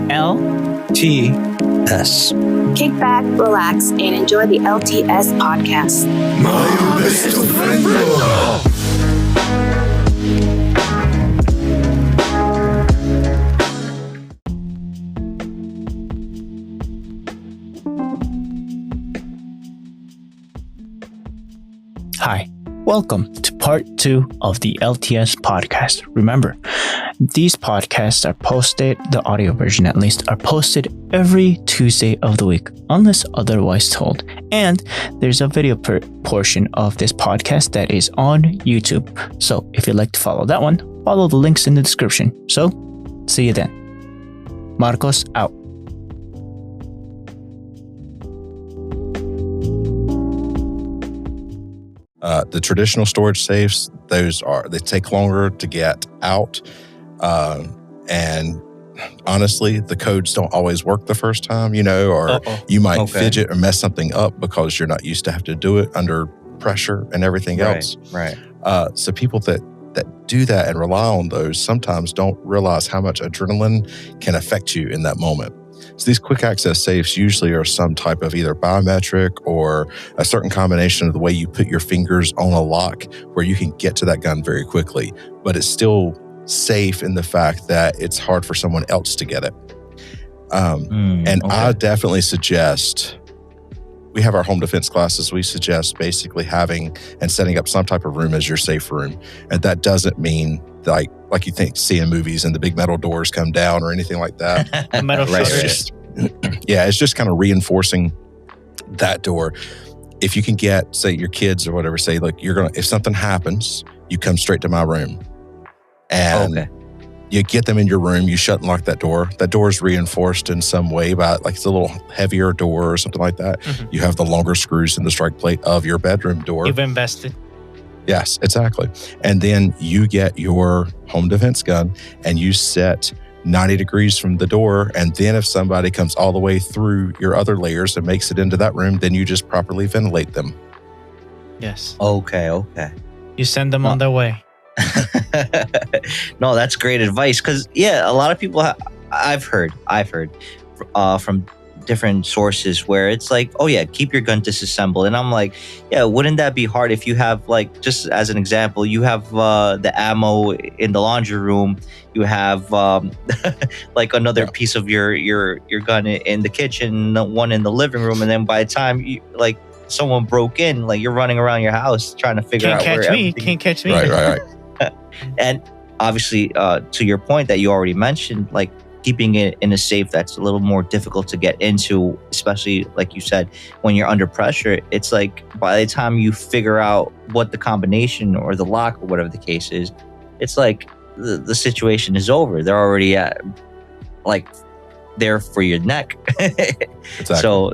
LTS. Kick back, relax, and enjoy the LTS podcast. My best friend. Hi, welcome to part 2 of the LTS podcast. Remember, these podcasts are posted, the audio version at least, are posted every Tuesday of the week, unless otherwise told. And there's a video portion of this podcast that is on YouTube. So if you'd like to follow that one, follow the links in the description. So, see you then. Marcos out. The traditional storage safes, they take longer to get out. And honestly, the codes don't always work the first time, or you might fidget or mess something up because you're not used to have to do it under pressure and everything else. Right. So people that do that and rely on those sometimes don't realize how much adrenaline can affect you in that moment. So these quick access safes usually are some type of either biometric or a certain combination of the way you put your fingers on a lock where you can get to that gun very quickly, but it's still safe in the fact that it's hard for someone else to get it. I definitely suggest, we have our home defense classes, we suggest basically having and setting up some type of room as your safe room. And that doesn't mean like you see in movies and the big metal doors come down or anything like that. Metal shutters. It's just kind of reinforcing that door. If you can get, say, your kids or whatever, say, like, if something happens, you come straight to my room. And you get them in your room, you shut and lock that door. That door is reinforced in some way by, like, it's a little heavier door or something like that. Mm-hmm. You have the longer screws in the strike plate of your bedroom door. You've invested. Yes, exactly. And then you get your home defense gun and you set 90 degrees from the door. And then if somebody comes all the way through your other layers and makes it into that room, then you just properly ventilate them. Yes. Okay. You send them on their way. No, that's great advice. Because, a lot of people, I've heard from different sources where it's like, keep your gun disassembled. And I'm like, wouldn't that be hard if you have, like, just as an example, you have the ammo in the laundry room, you have like another piece of your gun in the kitchen, one in the living room, and then by the time you, like, someone broke in, like, you're running around your house trying to figure out where everything... Can't catch me. Right. And obviously, to your point that you already mentioned, like, keeping it in a safe that's a little more difficult to get into, especially, like you said, when you're under pressure, it's like by the time you figure out what the combination or the lock or whatever the case is, it's like the situation is over. They're already there for your neck. Exactly. So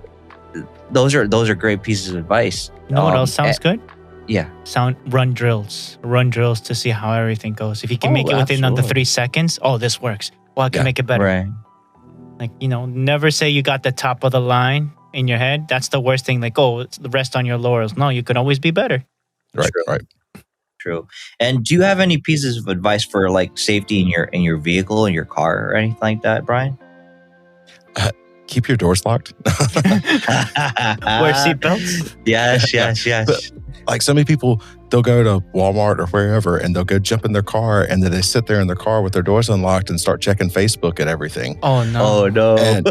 those are great pieces of advice. You know what else sounds good? Yeah. Run drills to see how everything goes. If you can make it within under 3 seconds, this works. Well, I can make it better. Right. Like, never say you got the top of the line in your head. That's the worst thing. Like, it's the rest on your laurels. No, you could always be better. Right. True. And do you have any pieces of advice for, like, safety in your vehicle, in your car, or anything like that, Brian? Keep your doors locked. Wear seatbelts. Yes. But, like, so many people, they'll go to Walmart or wherever and they'll go jump in their car and then they sit there in their car with their doors unlocked and start checking Facebook and everything. Oh no. And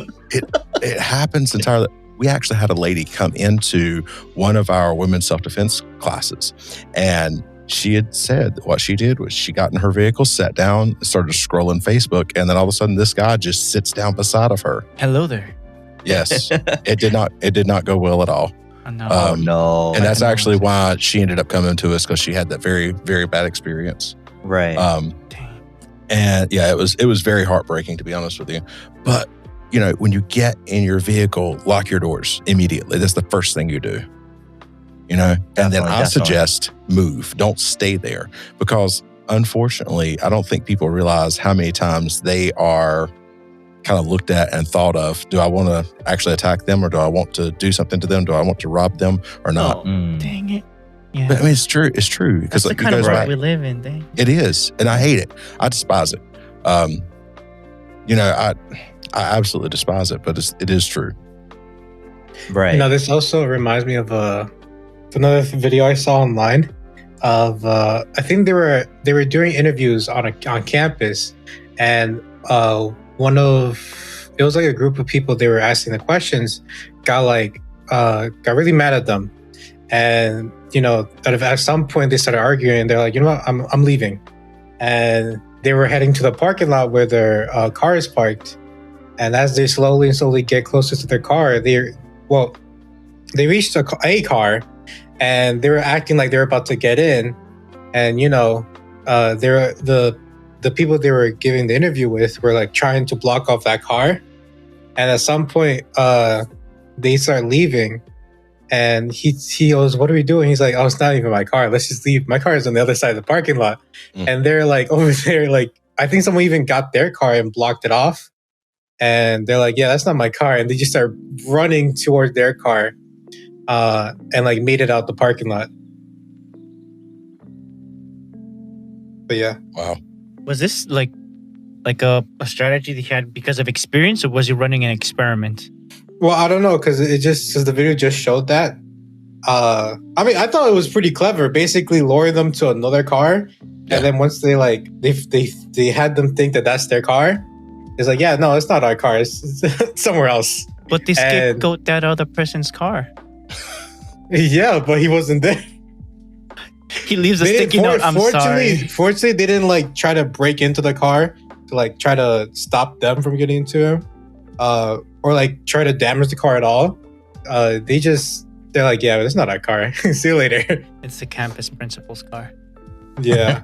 it happens entirely. We actually had a lady come into one of our women's self-defense classes, and she had said what she did was she got in her vehicle, sat down, started scrolling Facebook, and then all of a sudden this guy just sits down beside of her. Hello there. Yes. It did not go well at all. Oh, no. No. And that's actually why she ended up coming to us, because she had that very, very bad experience. Right. And it was very heartbreaking, to be honest with you. But, when you get in your vehicle, lock your doors immediately. That's the first thing you do. And then I suggest move. Don't stay there, because unfortunately, I don't think people realize how many times they are kind of looked at and thought of, do I want to actually attack them, or do I want to do something to them? Do I want to rob them or not? Dang it. Yeah. But I mean, it's true. It's true. Because the kind of world we live in, dang. It is. And I hate it. I despise it. I absolutely despise it, but it is true. Right. This also reminds me of another video I saw online of I think they were doing interviews on campus, and it was like a group of people they were asking the questions got really mad at them, and at some point they started arguing. They're like, you know what, I'm leaving, and they were heading to the parking lot where their car is parked. And as they slowly get closer to their car, they reached a car, and they were acting like they were about to get in, and they're the people they were giving the interview with were like trying to block off that car, and at some point they start leaving, and he goes, "What are we doing?" He's like, "Oh, it's not even my car. Let's just leave. My car is on the other side of the parking lot." And they're like over there, like I think someone even got their car and blocked it off, and they're like, "Yeah, that's not my car," and they just start running towards their car, and like made it out the parking lot. But yeah. Wow. Was this like a strategy that he had because of experience, or was he running an experiment? Well, I don't know, because the video just showed that. I mean, I thought it was pretty clever. Basically, lure them to another car, and then once they had them think that that's their car, it's like, yeah, no, it's not our car. It's somewhere else. But they scapegoat that other person's car. Yeah, but he wasn't there. He leaves a sticky note. I'm sorry. Fortunately, they didn't try to break into the car to try to stop them from getting into him, or try to damage the car at all. They're like, yeah, it's not our car. See you later. It's the campus principal's car. Yeah,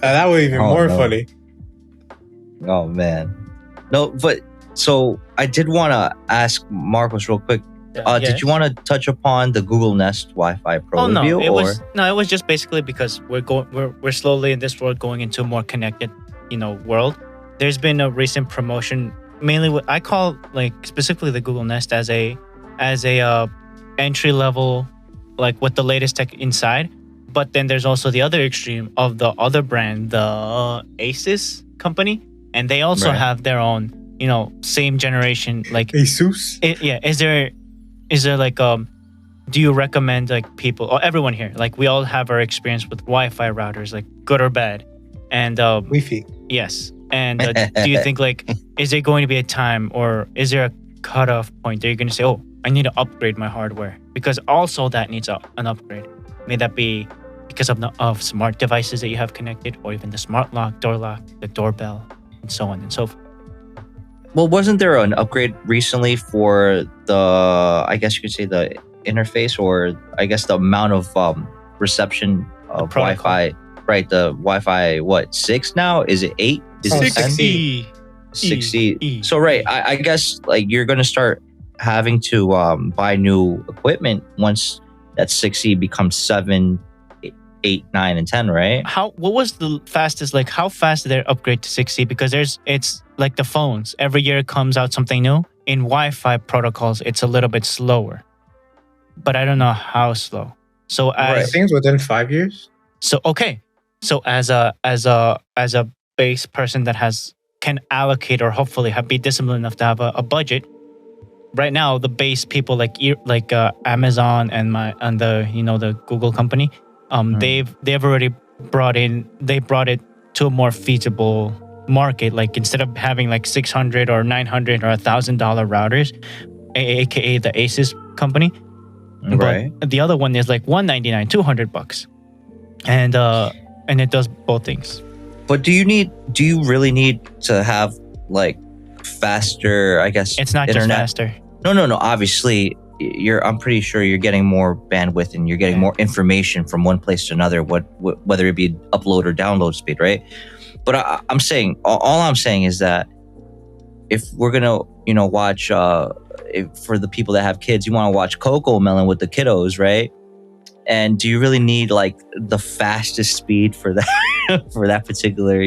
that would be even more funny. Oh man, no, but so I did want to ask Marcos real quick. Yes. Did you want to touch upon the Google Nest Wi-Fi Pro review? It was just basically because we're slowly in this world going into a more connected, world. There's been a recent promotion, mainly what I call specifically the Google Nest as a entry level, with the latest tech inside. But then there's also the other extreme of the other brand, the Asus company, and they also have their own, same generation Asus. Is there do you recommend people or everyone here, we all have our experience with Wi-Fi routers, good or bad, and Wi-Fi. Yes, and do you think is there going to be a time, or is there a cutoff point that you're going to say, oh, I need to upgrade my hardware because also that needs an upgrade? May that be because of smart devices that you have connected, or even the smart lock, the doorbell, and so on and so forth. Well, wasn't there an upgrade recently for the, I guess you could say the interface, or I guess the amount of reception of Wi-Fi, right? The Wi-Fi, 6 now? Is it 8? Is it 6E. 6E. So, right, I guess you're going to start having to buy new equipment once that 6E becomes 7, 8, 9, and 10, right? What was the fastest, how fast did they upgrade to 6E? Because it's like the phones. Every year comes out something new. In Wi-Fi protocols, it's a little bit slower. But I don't know how slow. So I think it's within 5 years. So okay. So as a base person that can allocate, or hopefully be disciplined enough to have a budget. Right now, the base people like Amazon and the Google company, they've already brought it to a more feasible market. Instead of having 600 or 900 or $1,000 routers, aka the Asus company, right? But the other one is $199, $200, and it does both things. But do you really need to have faster, I guess, it's not internet? Just faster. No. Obviously, I'm pretty sure you're getting more bandwidth and you're getting more information from one place to another, whether it be upload or download speed, right? But I'm saying, all I'm saying is that if we're gonna, watch, for the people that have kids, you want to watch Coco Melon with the kiddos, right? And do you really need the fastest speed for that for that particular,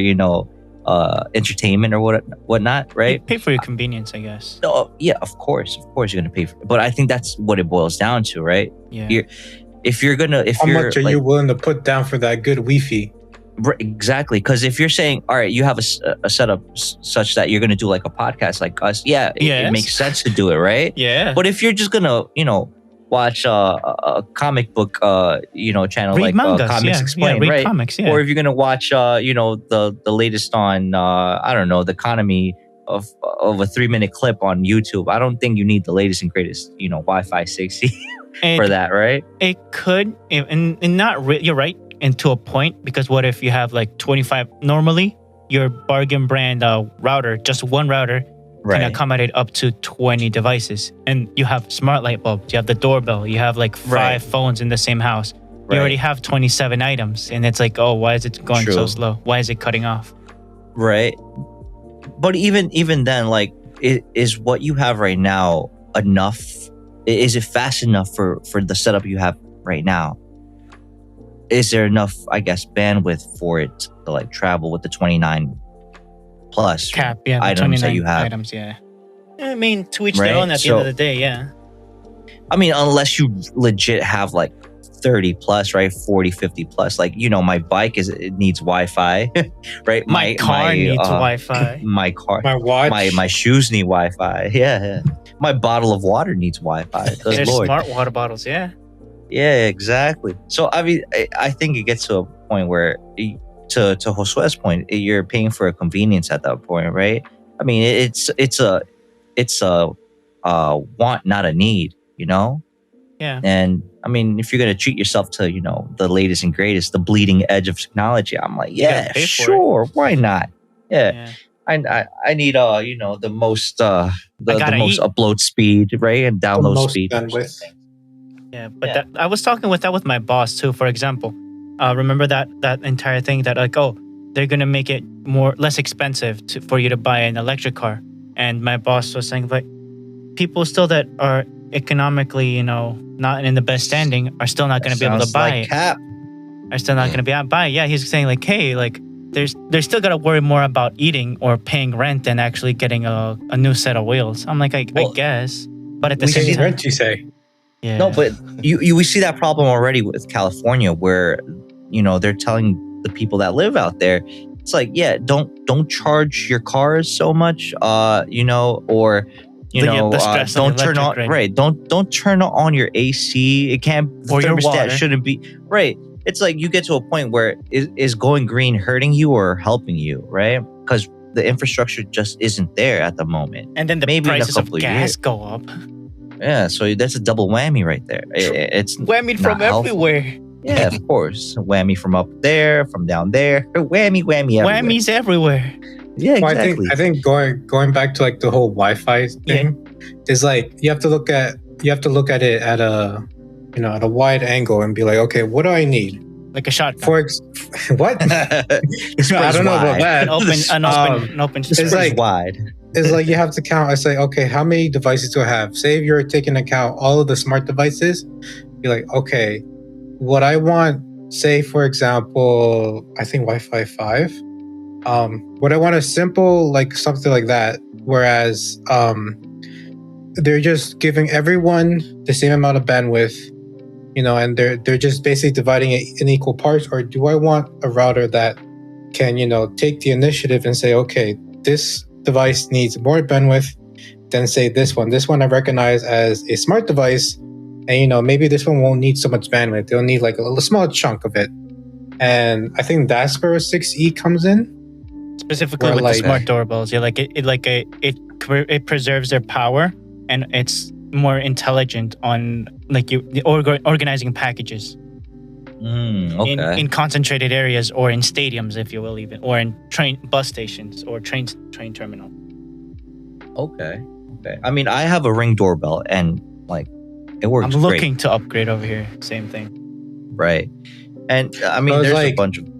entertainment or whatnot, right? You pay for your convenience, I guess. No, yeah, of course you're gonna pay for it. But I think that's what it boils down to, right? Yeah. How much are you willing to put down for that good Wi-Fi? Exactly, because if you're saying, all right, you have a setup such that you're going to do like a podcast like us, it makes sense to do it, right? Yeah. But if you're just going to, watch a comic book, channel Read like mangas, Comics Explained, read right? comics, yeah. Or if you're going to watch, the latest on, I don't know, the economy of a 3-minute clip on YouTube, I don't think you need the latest and greatest, Wi-Fi 60 for that, right? It could, and not you're right, and to a point, because what if you have like 25, normally your bargain brand router, just one router, can accommodate up to 20 devices. And you have smart light bulbs, you have the doorbell, you have like 5 phones in the same house. You already have 27 items, and it's like, oh, why is it going so slow? Why is it cutting off? Right. But even then, like, is what you have right now enough? Is it fast enough for the setup you have right now? Is there enough, I guess, bandwidth for it to like travel with the 29 plus cap, items that you have? Items, yeah. I mean, to each their own at the end of the day, yeah. I mean, unless you legit have like 30 plus, right? 40, 50 plus. Like, my bike it needs Wi-Fi, right? My car needs Wi-Fi. My car, my watch, my shoes need Wi-Fi. Yeah. My bottle of water needs Wi-Fi. There's smart water bottles, yeah. Yeah, exactly. So I mean, I think it gets to a point where, to Josue's point, you're paying for a convenience at that point, right? I mean, it's a want, not a need, Yeah. And I mean, if you're gonna treat yourself to the latest and greatest, the bleeding edge of technology, I'm like, yeah, sure, why not? Yeah. I need the most the most upload speed, right, and download speed. Yeah, but I was talking with my boss too. For example, remember that entire thing that like, oh, they're gonna make it less expensive for you to buy an electric car, and my boss was saying, but people still that are economically, not in the best standing are still not gonna be able to buy it. Are still not gonna be able to buy it. Yeah, he's saying like, hey, like they're still gotta worry more about eating or paying rent than actually getting a new set of wheels. I'm like, I guess, but at the same time, rent, you say. Yeah. No, but we see that problem already with California, where they're telling the people that live out there, it's like, yeah, don't charge your cars so much, or don't turn on don't turn on your AC. It can't, or your water shouldn't be right. It's like you get to a point where is going green hurting you or helping you, right? Because the infrastructure just isn't there at the moment, and then the prices of gas go up. Yeah, so that's a double whammy right there. It's whammy from everywhere. Yeah, of course. Whammy from up there, from down there. Whammy everywhere. Whammies everywhere. Yeah, exactly. Well, I think going back to like the whole Wi-Fi thing is like you have to look at it at a at a wide angle and be like, okay, what do I need? Like a shotgun. What? I don't know about that. An open. It's like wide. It's like you have to count. I say, okay, how many devices do I have? Say if you're taking account all of the smart devices, you're like, okay, what I want, say for example, I think Wi-Fi 5. What I want is simple, like something like that. Whereas they're just giving everyone the same amount of bandwidth, and they're just basically dividing it in equal parts. Or do I want a router that can, take the initiative and say, okay, this device needs more bandwidth than say this one. This one I recognize as a smart device, and maybe this one won't need so much bandwidth. They'll need like a small chunk of it. And I think that's where 6E comes in. Specifically with the smart doorbells, it preserves their power, and it's more intelligent on like organizing packages. Okay. In concentrated areas or in stadiums, if you will, even, or in bus stations or train terminal. Okay. I mean, I have a Ring doorbell, and like it works. I'm looking to upgrade over here. Same thing. Right. And I mean, there's a bunch of go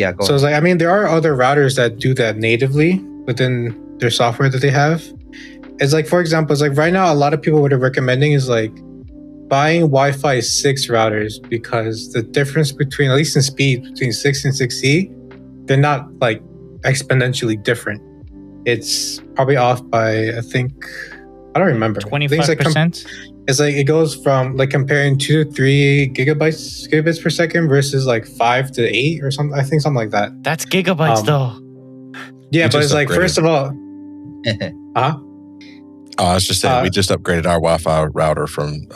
ahead. It's like, I mean, there are other routers that do that natively within their software that they have. It's like, for example, it's like right now, a lot of people what are recommending is like buying Wi-Fi 6 routers, because the difference between, at least in speed, between 6 and 6E, they're not like exponentially different. It's probably off by, I think, I don't remember. I think it's like 25%. it's like it goes from like comparing 2 to 3 gigabits per second versus like 5 to 8 or something. I think something like that. That's gigabytes though. Yeah, We but just it's like upgraded. first of all, I was just saying, we just upgraded our Wi-Fi router from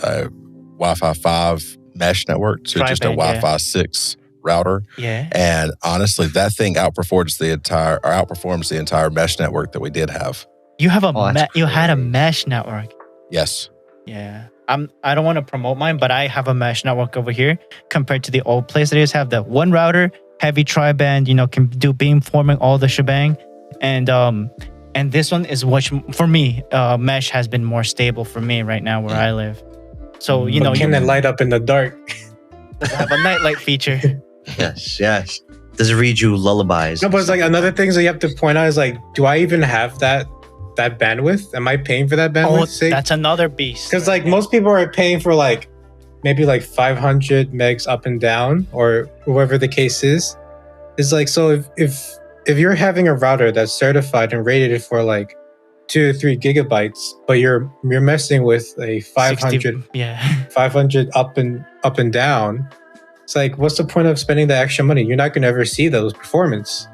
Wi-Fi 5 mesh network to just a Tri-band, yeah. Wi-Fi 6 router. Yeah. And honestly, that thing outperforms the entire mesh network that we did have. You have you had a crazy. mesh network. Yes. Yeah. I don't want to promote mine, but I have a mesh network over here compared to the old place that I just have the one router, heavy tri-band, can do beamforming, all the shebang. And this one is what for me, mesh has been more stable for me right now where I live. So, you can it light up in the dark? have a nightlight feature. Yes. Does it read you lullabies? No, but it's like another thing that you have to point out is like, do I even have that bandwidth? Am I paying for that bandwidth? That's another beast. Because like most people are paying for like maybe like 500 megs up and down or whatever the case is. It's like, so if you're having a router that's certified and rated for like 2 to 3 gigabytes, but you're messing with a 500 60, 500 up and down, it's like, what's the point of spending the extra money? You're not going to ever see those performance.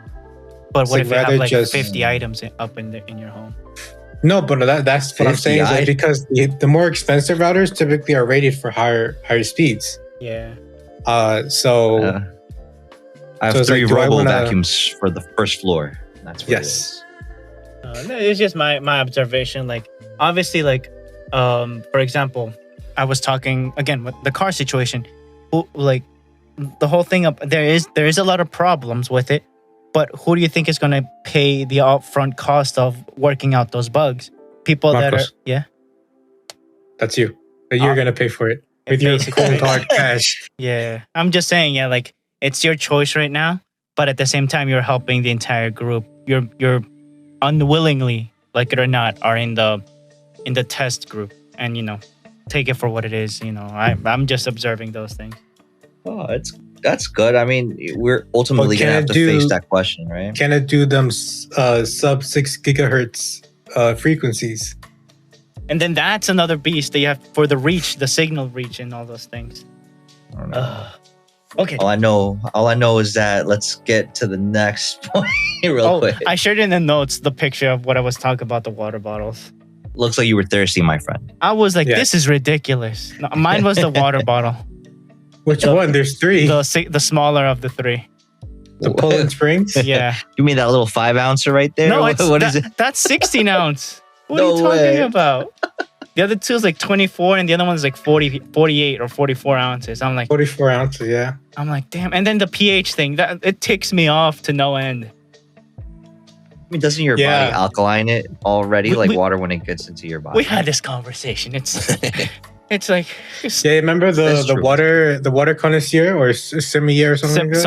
But It's what like if you have rather like just- 50 items up in your home? No, but that's what I'm saying. Is like 50i? because the more expensive routers typically are rated for higher speeds. Yeah. So I have So it's 3 like, do I robo wanna- vacuums for the first floor. That's what yes. No, it's just my observation. Like, obviously, like, for example, I was talking again with the car situation. Like, the whole thing up there is a lot of problems with it. But who do you think is going to pay the upfront cost of working out those bugs? People that are Marcos. That's you. But you're going to pay for it with your basically, cold right? hard cash. Yeah. I'm just saying, yeah, like it's your choice right now, but at the same time you're helping the entire group. You're unwillingly, like it or not, are in the test group, and take it for what it is. I'm just observing those things. Oh, that's good. I mean, we're ultimately But gonna can have it to face do- that question, right? Can it do them sub 6 gigahertz frequencies? And then that's another beast that you have for the reach, the signal reach, and all those things. I don't know. Okay. All I know is that let's get to the next point real quick. I shared in the notes the picture of what I was talking about, the water bottles. Looks like you were thirsty, my friend. I was like, Yeah. this is ridiculous. No, mine was the water bottle, Which one? There's 3. the smaller of the 3. The Poland Springs? Yeah. You mean that little 5 ouncer right there? No, What is it? That's 16 ounce. What No are you talking way. about? The other two is like 24, and the other one's like 48 or 44 ounces. I'm like, 44 ounces, yeah. damn. And then the pH thing, that it ticks me off to no end. I mean, doesn't your Yeah. body alkaline it already, We- like we- water when it gets into your body? We had this conversation. It's like Yeah, remember That's the true. water connoisseur or sommelier or something like that?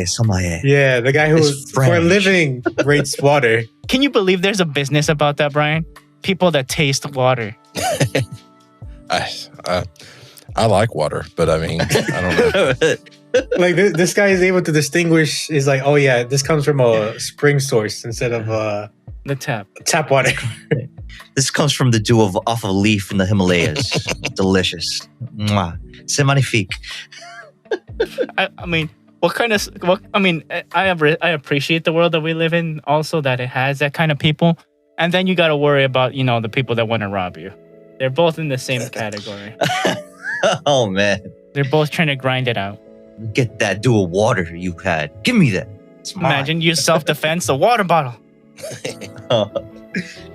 Sommelier. Yeah, the guy who It's for a French. living rates water. Can you believe there's a business about that, Brian? People that taste water. I like water, but I mean, I don't know. Like this guy is able to distinguish. Is like, oh yeah, this comes from a spring source instead of The tap. tap water. This comes from the dew off of a leaf in the Himalayas. Delicious. Mwah. C'est magnifique. I mean, I appreciate the world that we live in also, that it has that kind of people. And then you got to worry about, the people that want to rob you. They're both in the same category. Oh, man. They're both trying to grind it out. Get that dew of water you had. Give me that. It's mine. Imagine you self-defense, the water bottle.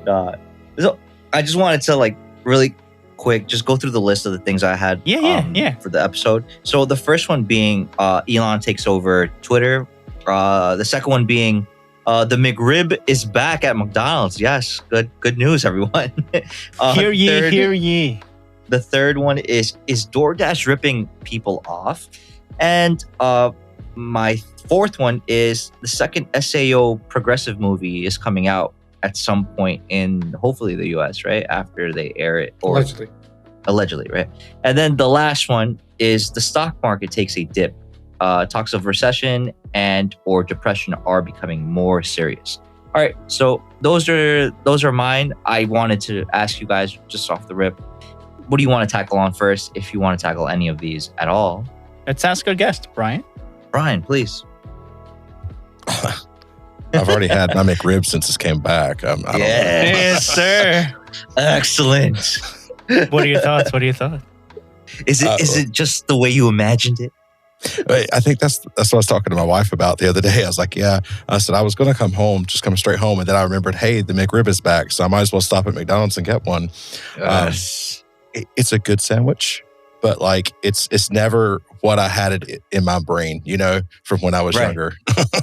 God. So I just wanted to really quick just go through the list of the things I had Yeah. for the episode. So the first one being Elon takes over Twitter. The second one being the McRib is back at McDonald's. Yes, good news, everyone. Hear ye. The third one is DoorDash ripping people off? And my fourth one is the second SAO progressive movie is coming out at some point in hopefully the US, right? After they air it. Or allegedly, right? And then the last one is the stock market takes a dip. Talks of recession and or depression are becoming more serious. All right, so those are mine. I wanted to ask you guys just off the rip, what do you want to tackle on first? If you want to tackle any of these at all, Let's ask our guest, Brian. Brian, please. I've already had my McRib since this came back. I don't know. Yes, sir. Excellent. What are your thoughts? Is it just the way you imagined it? I think that's what I was talking to my wife about the other day. I was like, yeah. I said I was going to come straight home, and then I remembered, hey, the McRib is back, so I might as well stop at McDonald's and get one. Yes. It's a good sandwich, but like it's never what I had it in my brain, from when I was younger.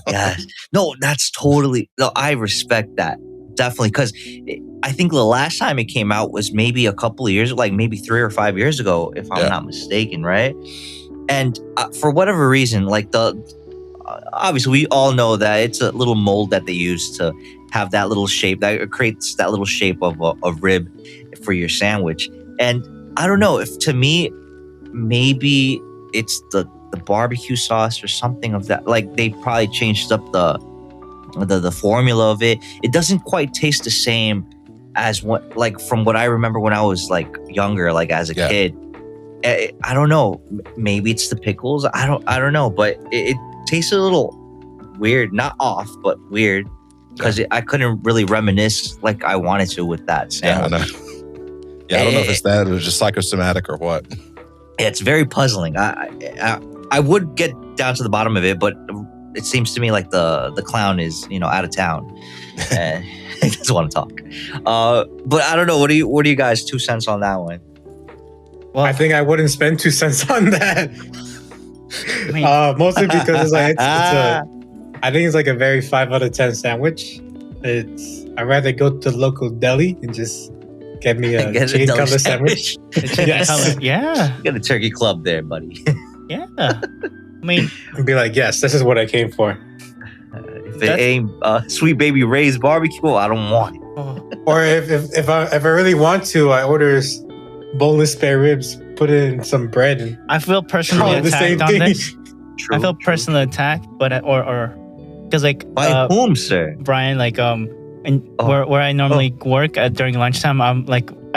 Yes. No, that's totally. No, I respect that definitely, because I think the last time it came out was maybe a couple of years, like maybe 3 or 5 years ago, if I'm not mistaken, right? And for whatever reason, like obviously we all know that it's a little mold that they use to have that little shape that creates that little shape of a rib for your sandwich. And I don't know, if to me, maybe it's the barbecue sauce or something of that. Like they probably changed up the formula of it. It doesn't quite taste the same as from what I remember when I was like younger, like as a kid. I don't know. Maybe it's the pickles. I don't know, but it tastes a little weird. Not off, but weird, because I couldn't really reminisce like I wanted to with that sandwich. Yeah, I know. I don't know if it's that or just psychosomatic or what. It's very puzzling. I would get down to the bottom of it, but it seems to me like the clown is out of town. He doesn't want to talk. But I don't know. What do you guys 2 cents on that one? Well, I think I wouldn't spend 2 cents on that. I mean, Mostly because it's like I think it's like a very 5 out of 10 sandwich. I'd rather go to the local deli and just get me a chicken cutlet sandwich. Yeah. You got a turkey club there, buddy. Yeah. I mean, and be like, yes, this is what I came for. If it ain't Sweet Baby Ray's barbecue, I don't want it. Or if I really want to, I order boneless spare ribs, put it in some bread, and I feel personally attacked on this. True, I feel personally attacked, but or because like by whom, sir? Brian, like where I normally work during lunchtime, I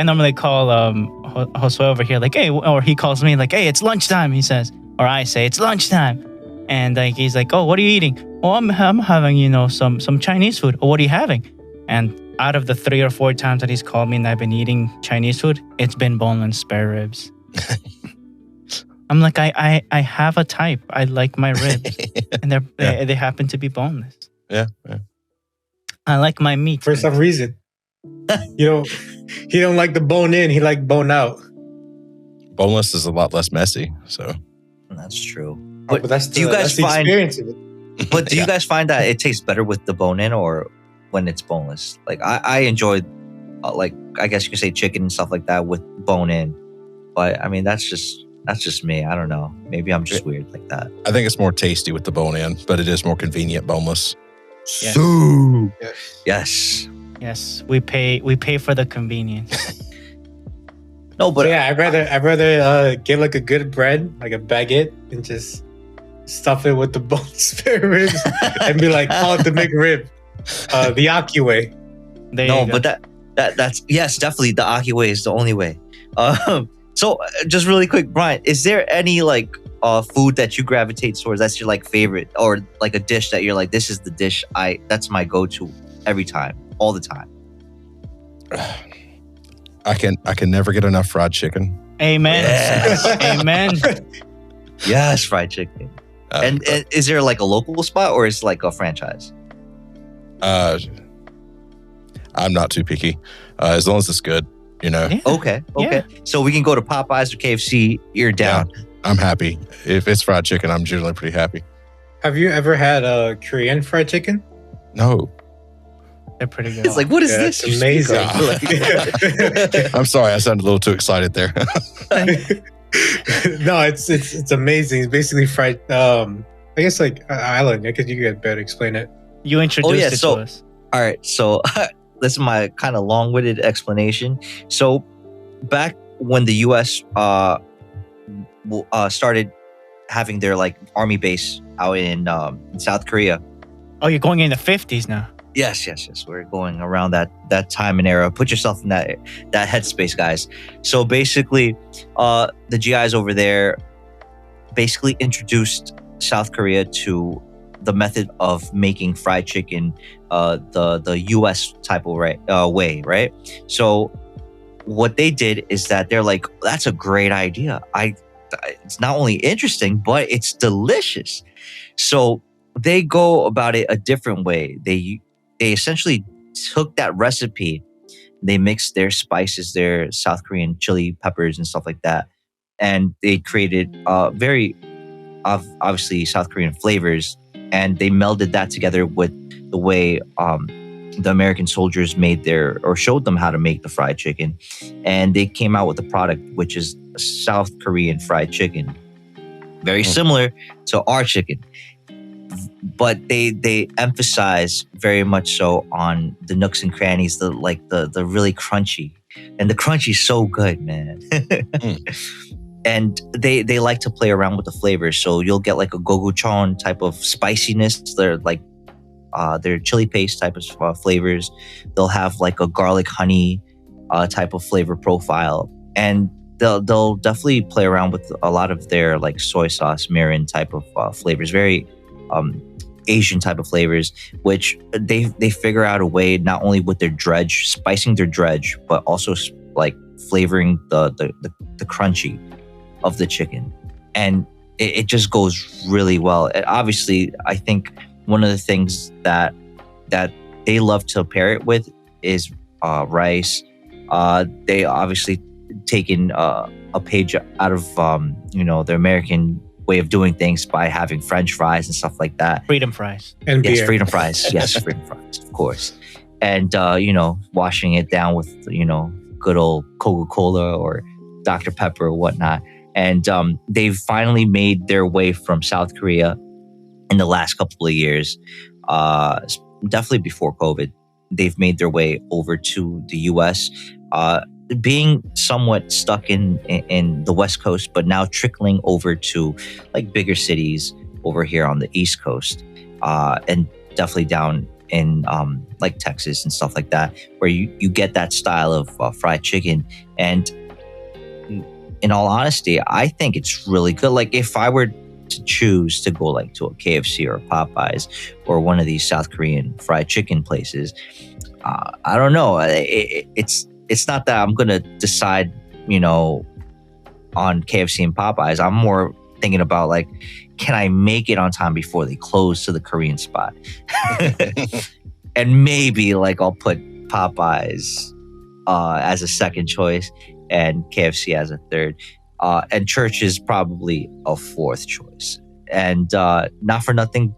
normally call Josue over here, like, hey, or he calls me like, hey, it's lunchtime. He says, or I say it's lunchtime, and like he's like, oh, what are you eating? Oh, I'm having some Chinese food. Oh, what are you having? And out of the 3 or 4 times that he's called me and I've been eating Chinese food, it's been boneless spare ribs. I'm like, I have a type. I like my ribs, and they happen to be boneless. Yeah. I like my meat for some reason. He don't like the bone in. He like bone out. Boneless is a lot less messy, so that's true. But that's do you guys find experience of it? But do you guys find that it tastes better with the bone in or when it's boneless? Like I enjoy, like I guess you could say chicken and stuff like that with bone in. But I mean that's just me. I don't know. Maybe I'm just weird like that. I think it's more tasty with the bone in, but it is more convenient boneless. Yes. So, yes. Yes, we pay for the convenience. No, but yeah, I'd rather get like a good bread, like a baguette, and just stuff it with the bone spare ribs and be like, call it the McRib, the Aki way. No, but that's yes, definitely the Aki way is the only way. So just really quick, Brian, is there any like food that you gravitate towards that's your like favorite, or like a dish that you're like, this is the dish that's my go-to every time, all the time? I can never get enough fried chicken. Amen. Yes. Amen. Yes, fried chicken. And is there like a local spot or is it like a franchise? I'm not too picky, as long as it's good. Yeah. Okay. Yeah. So we can go to Popeyes or KFC. You're down. Yeah, I'm happy. If it's fried chicken, I'm generally pretty happy. Have you ever had a Korean fried chicken? No. They're pretty good. It's like, what is this? It's amazing. I'm sorry, I sounded a little too excited there. No, it's amazing. It's basically fried. I guess like island. Because you could better explain it. You introduced it to us. All right. So this is my kind of long-winded explanation. So back when the U.S. Started having their like army base out in South Korea. Oh, you're going in the 50s now. Yes. We're going around that time and era. Put yourself in that headspace, guys. So basically, the GIs over there basically introduced South Korea to the method of making fried chicken, the U.S. type of way, right? So what they did is that they're like, that's a great idea. It's not only interesting, but it's delicious. So they go about it a different way. They essentially took that recipe, they mixed their spices, their South Korean chili peppers and stuff like that, and they created very obviously South Korean flavors, and they melded that together with the way the American soldiers showed them how to make the fried chicken, and they came out with a product which is South Korean fried chicken, very similar to our chicken, but they emphasize very much so on the nooks and crannies, the really crunchy, and the crunchy is so good, man. And they like to play around with the flavors, so you'll get like a gochujang type of spiciness. They're like their chili paste type of flavors. They'll have like a garlic honey type of flavor profile, and they'll definitely play around with a lot of their like soy sauce, mirin type of flavors, very Asian type of flavors, which they figure out a way not only with their dredge, spicing their dredge, but also like flavoring the crunchy of the chicken, and it just goes really well. And obviously, I think one of the things that they love to pair it with is rice. They obviously taken a page out of the American way of doing things by having French fries and stuff like that. Freedom fries. And Yes, beer. freedom fries. Yes, freedom fries, of course. And washing it down with good old Coca-Cola or Dr. Pepper or whatnot. And they've finally made their way from South Korea in the last couple of years, definitely before COVID. They've made their way over to the U.S., being somewhat stuck in the West Coast, but now trickling over to like bigger cities over here on the East Coast, and definitely down in like Texas and stuff like that, where you get that style of fried chicken. And in all honesty, I think it's really good. Like if I were to choose to go like to a KFC or a Popeyes or one of these South Korean fried chicken places, I don't know. It's not that I'm gonna decide, on KFC and Popeyes. I'm more thinking about like, can I make it on time before they close to the Korean spot? And maybe like I'll put Popeyes as a second choice and KFC as a third. And church is probably a fourth choice. And not for nothing,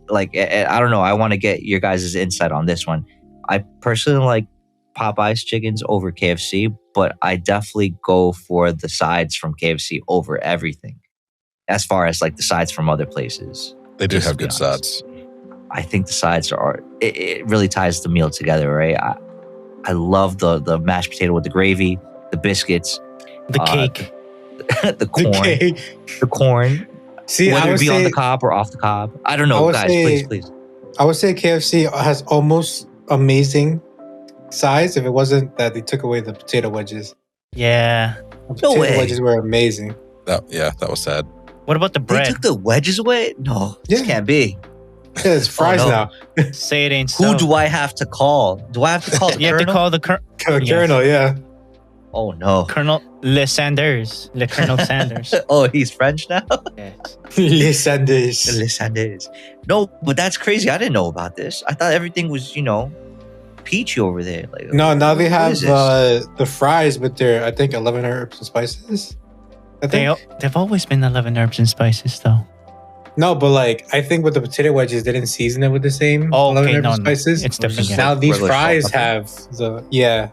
like, I don't know, I want to get your guys' insight on this one. I personally like Popeyes chickens over KFC, but I definitely go for the sides from KFC over everything, as far as like the sides from other places. They do Just have to be good honest. sides. I think the sides it really ties the meal together, right? I love the mashed potato with the gravy, the biscuits, The cake. the corn, the corn. See, Whether I it would be on say, the cob or off the cob. I don't know, I would guys. say- Please. I would say KFC has almost amazing sides if it wasn't that they took away the potato wedges. Yeah. The potato way. wedges were amazing. That was sad. What about the They bread? took the wedges away? No, this Yeah. can't be. Yeah, it's fries no. now. Say it ain't so. Who do I have to call? Do I have to call the You have to Colonel? call the Colonel, yeah. Oh no. Colonel Le Sanders. Le Colonel Sanders. Oh, he's French now? Yes. Les Sanders. Les Sanders. No, but that's crazy. I didn't know about this. I thought everything was, peachy over there. Like, No, now they what have is this? the fries with their, I think, 11 herbs and spices. I think. They've always been 11 herbs and spices, though. No, but like, I think with the potato wedges, they didn't season it with the same Oh, 11 okay. herbs No, and no. spices. It's different. just Yeah. Now these regular salt, fries pepper. have the,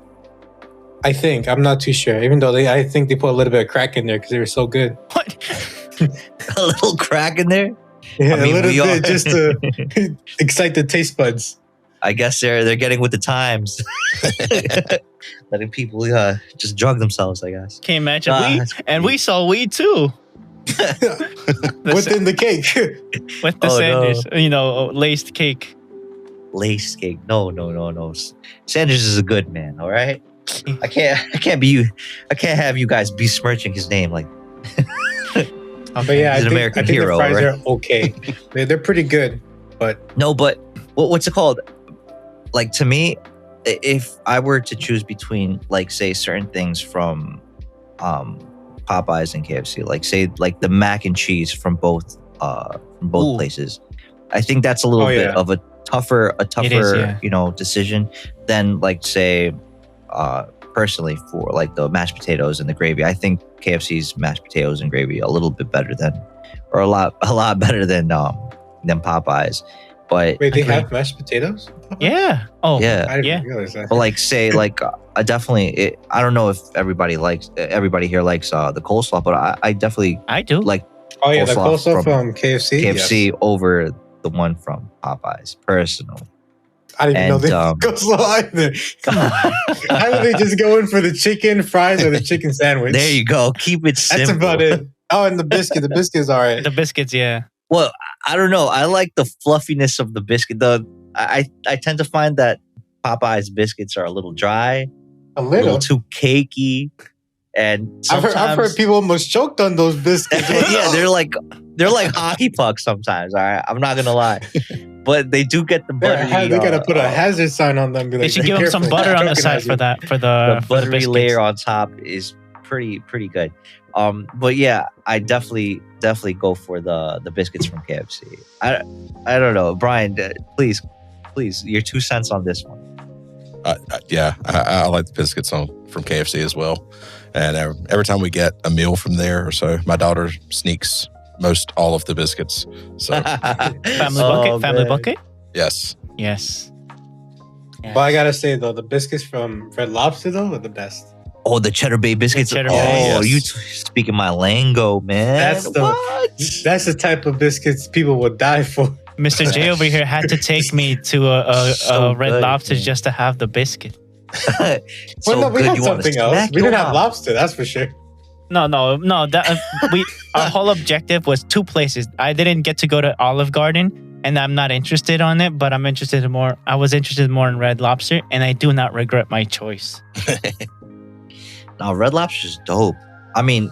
I think, I'm not too sure. Even though I think they put a little bit of crack in there because they were so good. What? A little crack in there? Yeah, I mean, a little we are- bit just to excite the taste buds. I guess they're getting with the times. Letting people just drug themselves, I guess. Can you imagine? That's We saw weed too. Within the cake. With the Oh, no. Sanders, laced cake. Lace cake. No. Sanders is a good man. All right. I can't be you. I can't have you guys besmirching his name like. But yeah, He's I an think American hero, the fries right? are okay. They're pretty good, but No, but what's it called? Like to me, if I were to choose between like say certain things from Popeyes and KFC, like say like the mac and cheese from both Ooh. places, I think that's a little bit yeah. of a tougher yeah. decision than like say personally for like the mashed potatoes and the gravy. I think KFC's mashed potatoes and gravy a little bit better than, or a lot better than Popeyes. But wait, they have mashed potatoes? Yeah. Oh, yeah, I didn't Yeah. realize that. but like say like I definitely I don't know if everybody here likes the coleslaw, but I definitely I do. like Oh yeah, the coleslaw coleslaw from KFC. KFC Yes. over the one from Popeyes personally. I didn't know and, they coleslaw either. Come on. How do they just go in for the chicken fries or the chicken sandwich? There you go. Keep it simple. That's about it. Oh, and the biscuit. The biscuit's all right. The biscuits, yeah. Well, I don't know. I like the fluffiness of the biscuit. I tend to find that Popeyes biscuits are a little dry, A a little. little too cakey, and I've heard people almost choked on those biscuits. yeah, they're like hockey pucks sometimes. All right, I'm not gonna lie, but they do get the buttery. They gotta put a hazard sign on them. Be They like, should "Be give them some careful, butter on the choking side you." for that, for the the buttery biscuits. layer on top is pretty good. But yeah, I definitely go for the biscuits from KFC. I don't know, Brian. Please, your 2 cents on this one. Yeah, I like the biscuits from KFC as well. And every time we get a meal from there or so, my daughter sneaks most all of the biscuits. So Family bucket? yes, Yes. But I gotta say though, the biscuits from Red Lobster though are the best. Oh, the Cheddar Bay biscuits. Cheddar Oh, Bay, yes. you speaking my lingo, man. That's the type of biscuits people would die for. Mr. J over here had to take me to a So Red good, Lobster man. just to have the biscuit. Well, no, we had something else. We didn't have lobster, that's for sure. No. That our whole objective was 2 places. I didn't get to go to Olive Garden, and I'm not interested on it. But I'm interested more. I was interested more in Red Lobster, and I do not regret my choice. No, Red Lobster's dope. I mean,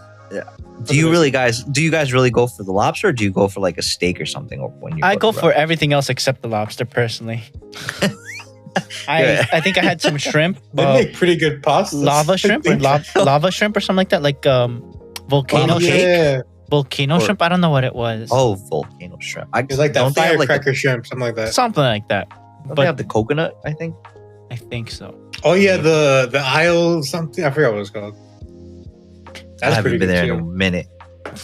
do you guys really go for the lobster, or do you go for like a steak or something? Or when you I go to for everything else except the lobster, personally. I think I had some shrimp, They make pretty good pasta. lava shrimp or lava shrimp or something like that, like volcano shrimp. Yeah, Volcano Or- shrimp. I don't know what it was. Oh, volcano shrimp. it's like that don't they have, like, firecracker shrimp, something like that. Something like that. don't they But have the coconut, I think. I think so. Oh yeah, the aisle something. I forgot what it's called. I That's haven't pretty been good there too. in a minute.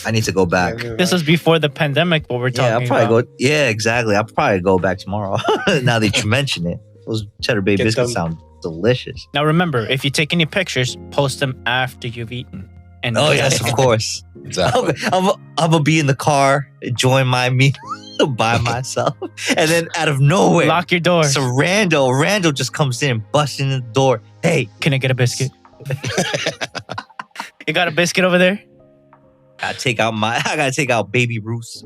I need to go back. Yeah, This was before the pandemic. What we're Yeah, I'll talking probably about. go. Yeah, exactly. I'll probably go back tomorrow. Now that you mention it, those Cheddar Bay Get biscuits them. sound delicious. Now remember, if you take any pictures, post them after you've eaten. And Oh yes, of course. exactly. I'm gonna be in the car enjoying my meal by myself, and then out of nowhere, Lock your door. so Randall just comes in and busts in the door. Hey, Can I get a biscuit? You got a biscuit over there? I gotta take out Babe Ruth's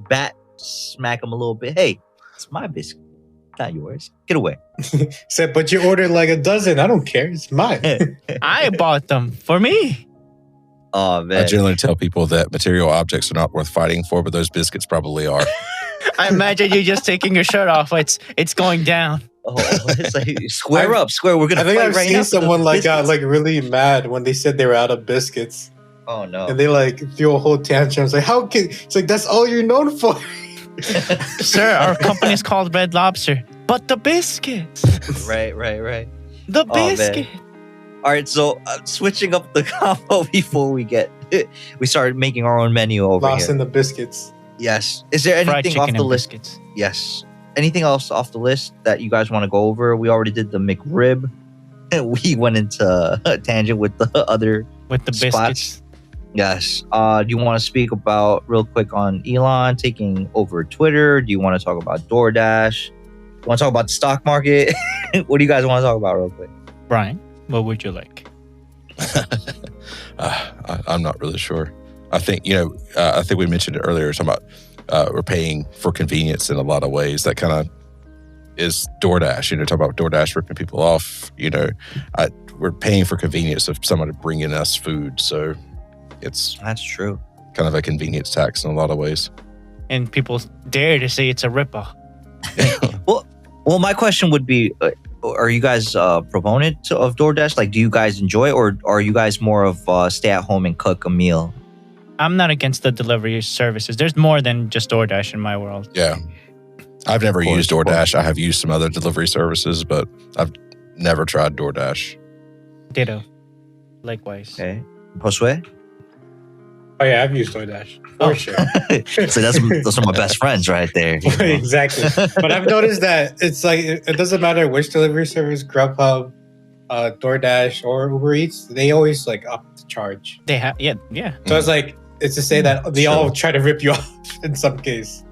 bat, smack him a little bit. Hey, it's my biscuit, not yours. Get away. Said, but you ordered like a dozen. I don't care. It's mine. I bought them for me. Oh I man. generally tell people that material objects are not worth fighting for, but those biscuits probably are. I imagine you just taking your shirt off. It's going down. Oh, it's like square up. We're gonna I think fight I've right seen now. for the someone like got biscuits. like really mad when they said they were out of biscuits, Oh no. and they like threw a whole tantrum. It's like, how can? It's like that's all you're known for. Sir, our company's called Red Lobster. But the biscuits. Right. The Oh, man. biscuit. All right, so switching up the combo before we started making our own menu over Lost here. in the biscuits. Yes. Is there Fried anything off chicken the and list? biscuits. Yes. Anything else off the list that you guys want to go over? We already did the McRib. We went into a tangent with the other With the spots. biscuits. Yes. Do you want to speak about real quick on Elon taking over Twitter? Do you want to talk about DoorDash? Do you want to talk about the stock market? What do you guys want to talk about real quick? Brian, what would you like? I'm not really sure. I think, I think we mentioned it earlier, talking about we're paying for convenience in a lot of ways. That kind of is DoorDash. Talk about DoorDash ripping people off. We're paying for convenience of somebody bringing us food, so it's That's true. kind of a convenience tax in a lot of ways. And people dare to say it's a ripoff. Well, my question would be: are you guys proponent of DoorDash? Like, do you guys enjoy it, or are you guys more of stay at home and cook a meal? I'm not against the delivery services. There's more than just DoorDash in my world. Yeah. I've never course, used of course. DoorDash. I have used some other delivery services, but I've never tried DoorDash. Ditto. Likewise. Okay, Josue? Oh yeah, I've used DoorDash for sure. So those are my best friends right there. Exactly. But I've noticed that it's like it doesn't matter which delivery service, Grubhub, DoorDash, or Uber Eats, they always like up the charge. They have, yeah. So it's to say that they all try to rip you off in some case.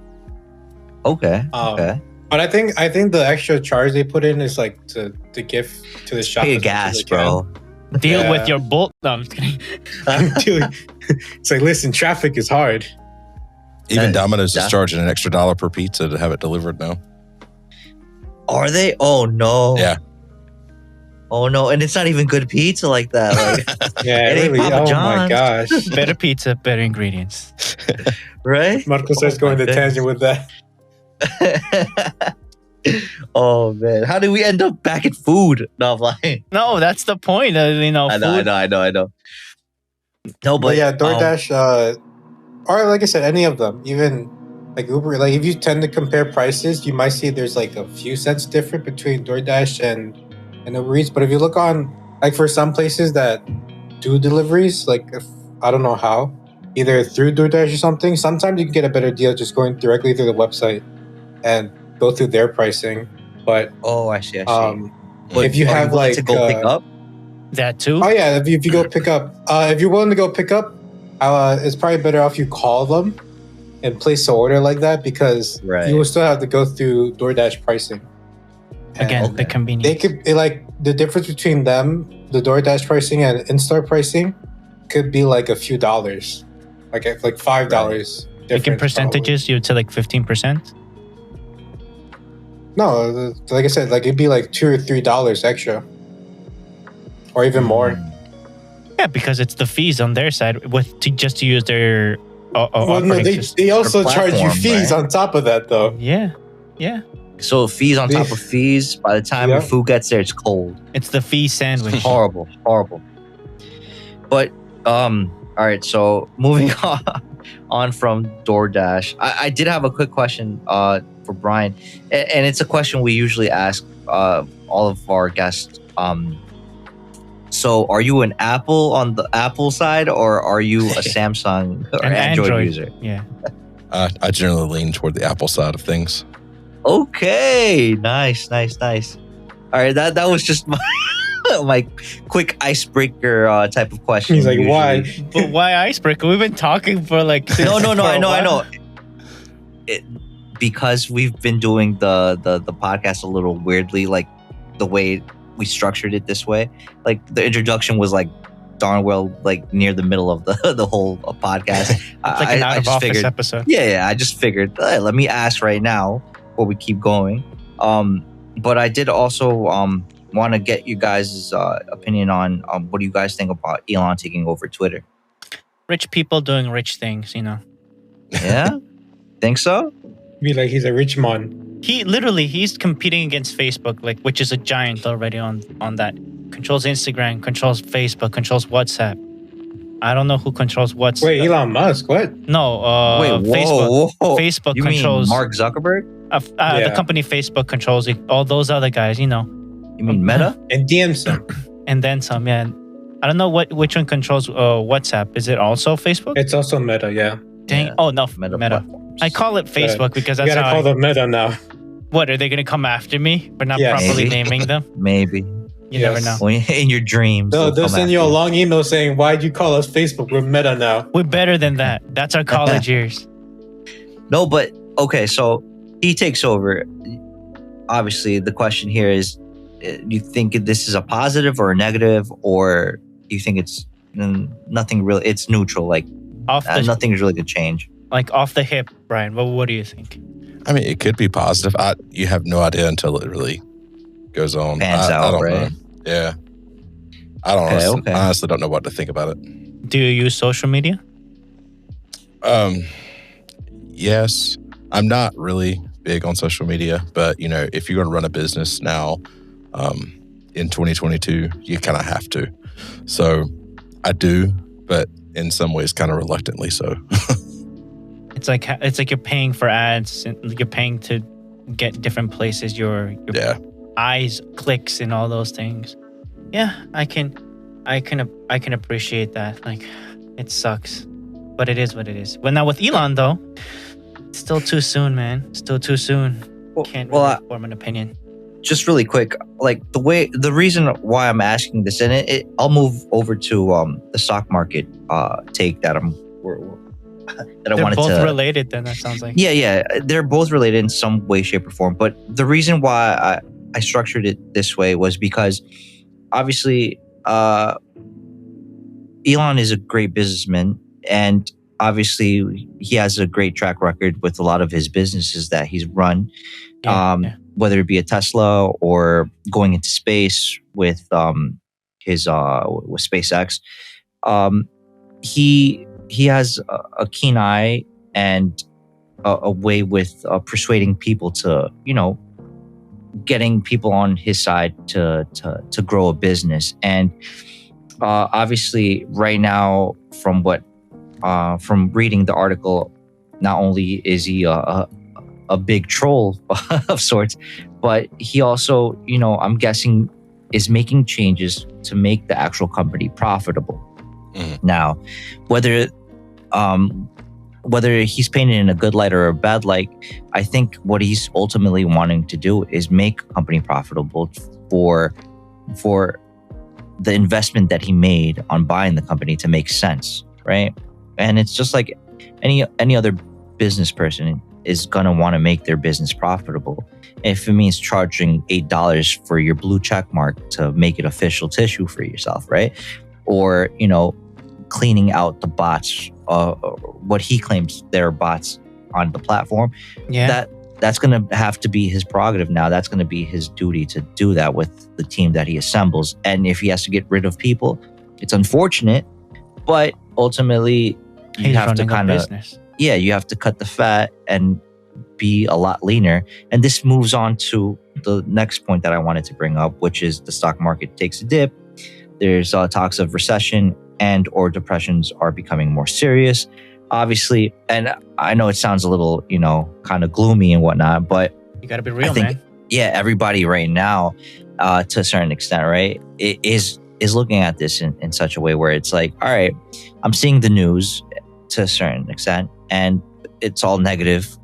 Okay. But I think the extra charge they put in is like to give to the shop. Pay as much as gas, they can. bro. Deal Yeah. with your bolt. No, I'm just kidding. It's like, listen, traffic is hard. Even Domino's is that's- charging an extra $1 per pizza to have it delivered now. Are they? Oh no. Yeah. Oh no, and it's not even good pizza like that. Like, Yeah, It ain't really. Papa Oh my John's. gosh. Better pizza, better ingredients. right? Marco starts Oh going my the tangent with that. Oh man, how did we end up back at food? No, I'm lying. No, that's the point. I know. No, But but yeah, DoorDash, or like I said, any of them, even like Uber. Like if you tend to compare prices, you might see there's like a few cents different between DoorDash and Uber Eats. But if you look on, like for some places that do deliveries, like if I don't know how, either through DoorDash or something, sometimes you can get a better deal just going directly through the website and go through their pricing. But oh, I see. But if you are have willing like to go pick up, That too. oh yeah, if you go pick up, if you're willing to go pick up, it's probably better off you call them and place the order like that because Right. you will still have to go through DoorDash pricing. And Again, the Okay. convenience. they could like the difference between them, the DoorDash pricing and in-store pricing, could be like a few dollars, like $5. Like in difference, percentages, you would say like 15%. probably. No, like I said, like it'd be like $2 or $3 extra, or even more. Yeah, because it's the fees on their side just to use their Well, no, operating system. they also charge you platform, fees right? on top of that, though. Yeah, so fees on top of fees. By the time your Yeah. food gets there, it's cold. it's the fee sandwich. Horrible. But all right. So moving on from DoorDash, I did have a quick question for Brian, and it's a question we usually ask all of our guests. So are you an Apple on the Apple side, or are you a Samsung or An Android user? Yeah. I generally lean toward the Apple side of things. Okay, nice. All right, that was just my quick icebreaker type of question. He's like, usually. why? But why icebreaker? We've been talking for like No, for I a know. while. Because we've been doing the podcast a little weirdly, like the way we structured it this way. Like the introduction was like darn well like near the middle of the whole podcast. It's like an out of just office figured, episode. Yeah, I just figured, hey, let me ask right now before we keep going. But I did also want to get you guys' opinion on what do you guys think about Elon taking over Twitter? Rich people doing rich things, Yeah, think so? Be like he's a rich man. He's competing against Facebook, like which is a giant already on that. Controls Instagram, controls Facebook, controls WhatsApp. I don't know who controls WhatsApp. Wait, Elon Musk? What? No, Wait, Facebook. whoa. Facebook You controls mean Mark Zuckerberg? The Yeah. company Facebook controls all those other guys, You mean Meta? And DMs him. and then some. Yeah, I don't know which one controls WhatsApp. Is it also Facebook? It's also Meta, yeah. Dang. Yeah. Oh no, Meta. Meta. platforms. I call it Facebook because You that's gotta how. call them Meta now. What are they gonna come after me for not Yeah. properly Maybe. naming them? Maybe. You Yes. never know. When in your dreams. They'll come send after you a long email saying, why'd you call us Facebook? We're Meta now. We're better than that. That's our college years. No, but okay, so he takes over. Obviously, the question here is do you think this is a positive or a negative, or do you think it's nothing really? It's neutral, like Off the nothing's really going to change. like off the hip, Brian. What do you think? I mean, it could be positive. You have no idea until it really goes on. Pans I out, don't right? know. Yeah. I don't honestly don't know what to think about it. Do you use social media? Yes. I'm not really big on social media, but if you're going to run a business now, in 2022, you kind of have to. So I do, but in some ways kind of reluctantly so. It's like you're paying for ads, and you're paying to get different places, your eyes, clicks, and all those things. Yeah, I can appreciate that. Like, it sucks, but it is what it is. But now with Elon though, it's still too soon, man. Still too soon. Can't really form an opinion. Just really quick, like the reason why I'm asking this, and I'll move over to the stock market take that They're wanted both to. related then, that sounds like. Yeah, they're both related in some way, shape, or form. But the reason why I structured it this way was because obviously Elon is a great businessman, and obviously he has a great track record with a lot of his businesses that he's run. Whether it be a Tesla or going into space with his with SpaceX, he has a keen eye and a way with persuading people to, getting people on his side to grow a business. And obviously, right now, from reading the article, not only is he a big troll of sorts, but he also, I'm guessing, is making changes to make the actual company profitable. Now, whether he's painted in a good light or a bad light, I think what he's ultimately wanting to do is make a company profitable for the investment that he made on buying the company to make sense, right? And it's just like any other business person is going to want to make their business profitable. If it means charging $8 for your blue check mark to make it official tissue for yourself, right? Or, cleaning out the bots, what he claims they're bots on the platform. Yeah. That's going to have to be his prerogative now. That's going to be his duty to do that with the team that he assembles. And if he has to get rid of people, it's unfortunate, but ultimately you have to kind of, you have to cut the fat and be a lot leaner. And this moves on to the next point that I wanted to bring up, which is the stock market takes a dip. There's talks of recession and or depressions are becoming more serious, obviously. And I know it sounds a little, kind of gloomy and whatnot, but you got to be real, man. Yeah, everybody right now, to a certain extent, right, it is looking at this in such a way where it's like, all right, I'm seeing the news to a certain extent, and it's all negative,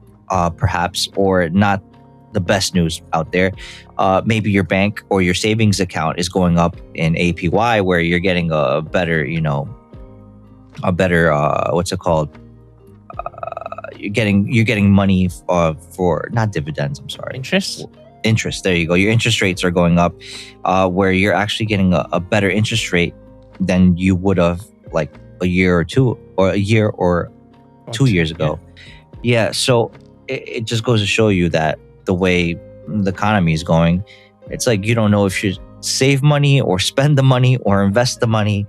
perhaps, or not the best news out there. Maybe your bank or your savings account is going up in APY, where you're getting a better, what's it called? You're getting money for not dividends. I'm sorry, interest. There you go. Your interest rates are going up, where you're actually getting a better interest rate than you would have like a year or 2 years ago. Yeah. So it just goes to show you that the way the economy is going, it's like you don't know if you save money or spend the money or invest the money.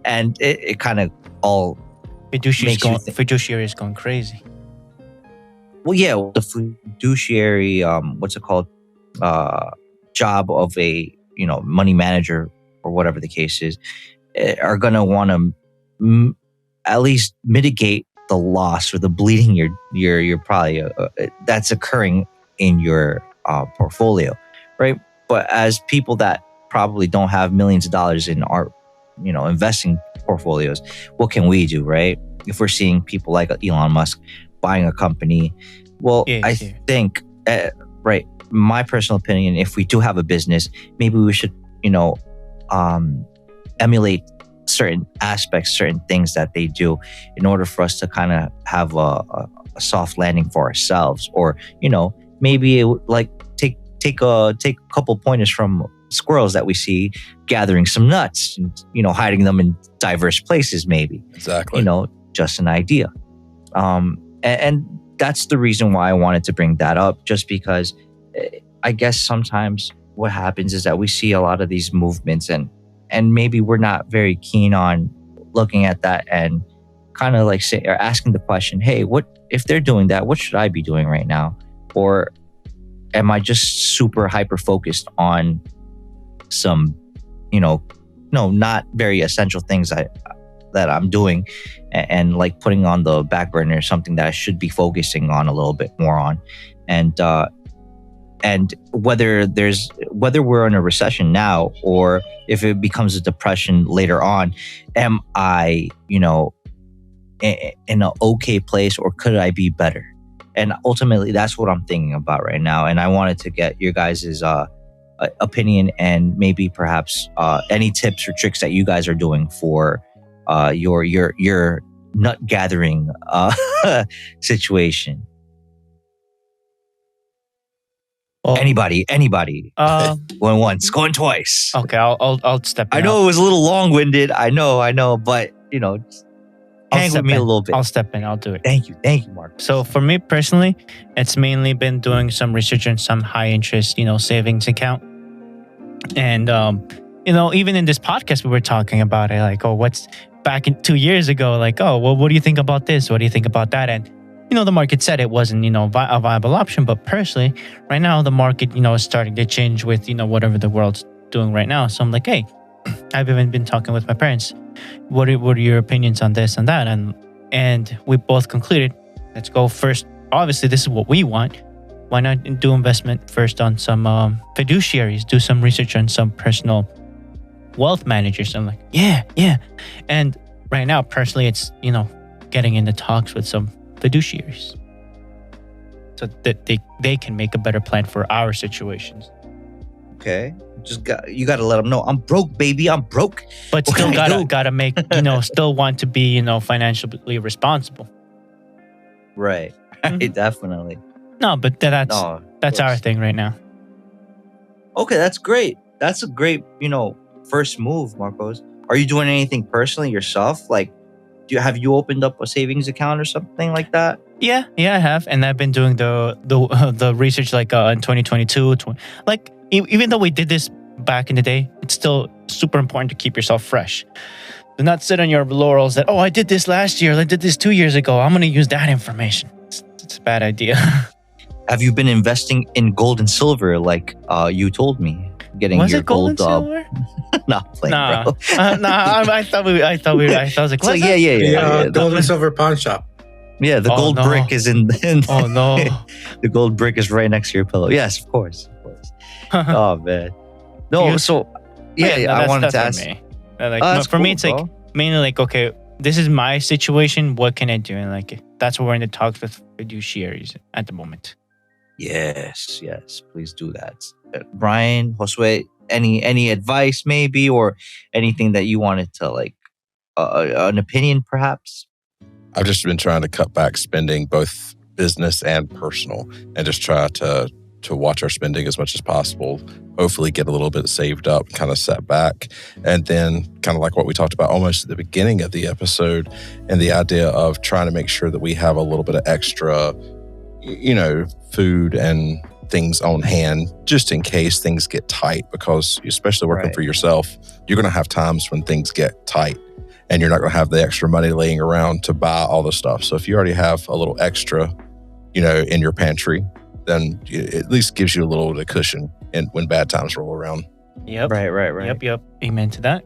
And it kind of all fiduciary is going crazy. Well, yeah, the fiduciary, job of a, money manager or whatever the case is, are going to want to at least mitigate the loss or the bleeding you're probably that's occurring in your portfolio, right? But as people that probably don't have millions of dollars in our, investing portfolios, what can we do, right? If we're seeing people like Elon Musk buying a company, well, I think, right, my personal opinion, if we do have a business, maybe we should, emulate certain aspects, certain things that they do in order for us to kind of have a soft landing for ourselves. Or, maybe like take a couple pointers from squirrels that we see gathering some nuts and, hiding them in diverse places, maybe. Exactly. Just an idea. And that's the reason why I wanted to bring that up, just because I guess sometimes what happens is that we see a lot of these movements and maybe we're not very keen on looking at that and kind of like say or asking the question, hey, what if they're doing that, what should I be doing right now? Or am I just super hyper focused on some, not very essential things that I'm doing and like putting on the back burner something that I should be focusing on a little bit more on. And whether we're in a recession now or if it becomes a depression later on, am I, in an okay place or could I be better? And ultimately, that's what I'm thinking about right now. And I wanted to get your guys' opinion and maybe perhaps any tips or tricks that you guys are doing for your nut gathering situation. Well, anybody going once, going twice. Okay, I'll step in. I know it was a little long-winded. I know, but hang with me a little bit. I'll step in. I'll do it. Thank you, Mark. So for me personally, it's mainly been doing some research on some high interest, savings account. And even in this podcast, we were talking about it, like, what's back in 2 years ago, like, what do you think about this? What do you think about that? And the market said it wasn't, a viable option. But personally, right now, the market, is starting to change with, whatever the world's doing right now. So I'm like, hey, I've even been talking with my parents. What are your opinions on this and that? And we both concluded, let's go first. Obviously, this is what we want. Why not do investment first on some fiduciaries, do some research on some personal wealth managers? I'm like, yeah. And right now, personally, it's, getting into talks with some fiduciaries so that they can make a better plan for our situations. Okay. You got to let them know I'm broke, baby. I'm broke. But still gotta make, still want to be, financially responsible. Right. Mm-hmm. Definitely. No, but that's our thing right now. Okay, that's great. That's a great, first move, Marcos. Are you doing anything personally yourself? Like, have you opened up a savings account or something like that? Yeah, I have, and I've been doing the research like in 2022. Like, even though we did this back in the day, it's still super important to keep yourself fresh. Do not sit on your laurels that, I did this last year, I did this 2 years ago, I'm going to use that information. It's a bad idea. Have you been investing in gold and silver like you told me? Getting was your it gold and silver? Not playing, bro. I thought I was like, so, yeah. Gold and silver pawn shop. Yeah, the gold brick is in. Oh no, the gold brick is right next to your pillow. Yes, of course. Oh man, no. I wanted to ask. For me, it's bro. Like mainly like, okay, this is my situation. What can I do? And like that's what we're in the talks with fiduciaries at the moment. Yes, please do that. Brian, Josue, any advice maybe or anything that you wanted to like an opinion perhaps? I've just been trying to cut back spending, both business and personal, and just try to watch our spending as much as possible. Hopefully get a little bit saved up, kind of set back. And then kind of like what we talked about almost at the beginning of the episode, and the idea of trying to make sure that we have a little bit of extra, food and things on hand just in case things get tight, because especially working for yourself, you're going to have times when things get tight and you're not going to have the extra money laying around to buy all the stuff. So if you already have a little extra, in your pantry, then it at least gives you a little bit of cushion when bad times roll around. Yep. Right. Yep. Amen to that.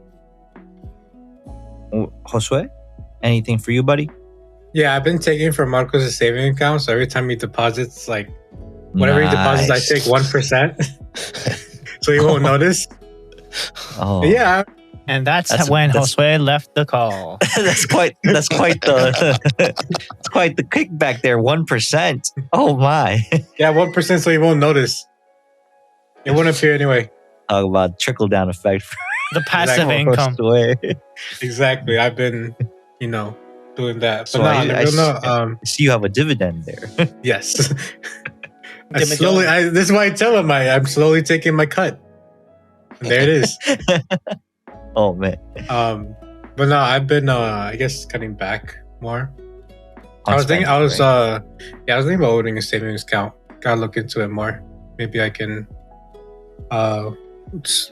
Josue, anything for you, buddy? Yeah, I've been taking from Marcos' saving account. So every time he deposits, like whatever he deposits, I take 1%. So he won't notice. Oh, yeah. And that's when Josue left the call. That's quite the it's quite the kickback there. 1%. Oh my. Yeah, 1%, so he won't notice. It won't appear anyway. Talk about trickle down effect. The passive income. Exactly. I've been, doing that. But So I see you have a dividend there. Yes. This is why I tell him I'm slowly taking my cut. And there it is. Oh man. But no, I've been I guess cutting back more. I was thinking. spending, right? I was thinking about opening a savings account. Gotta look into it more. Maybe I can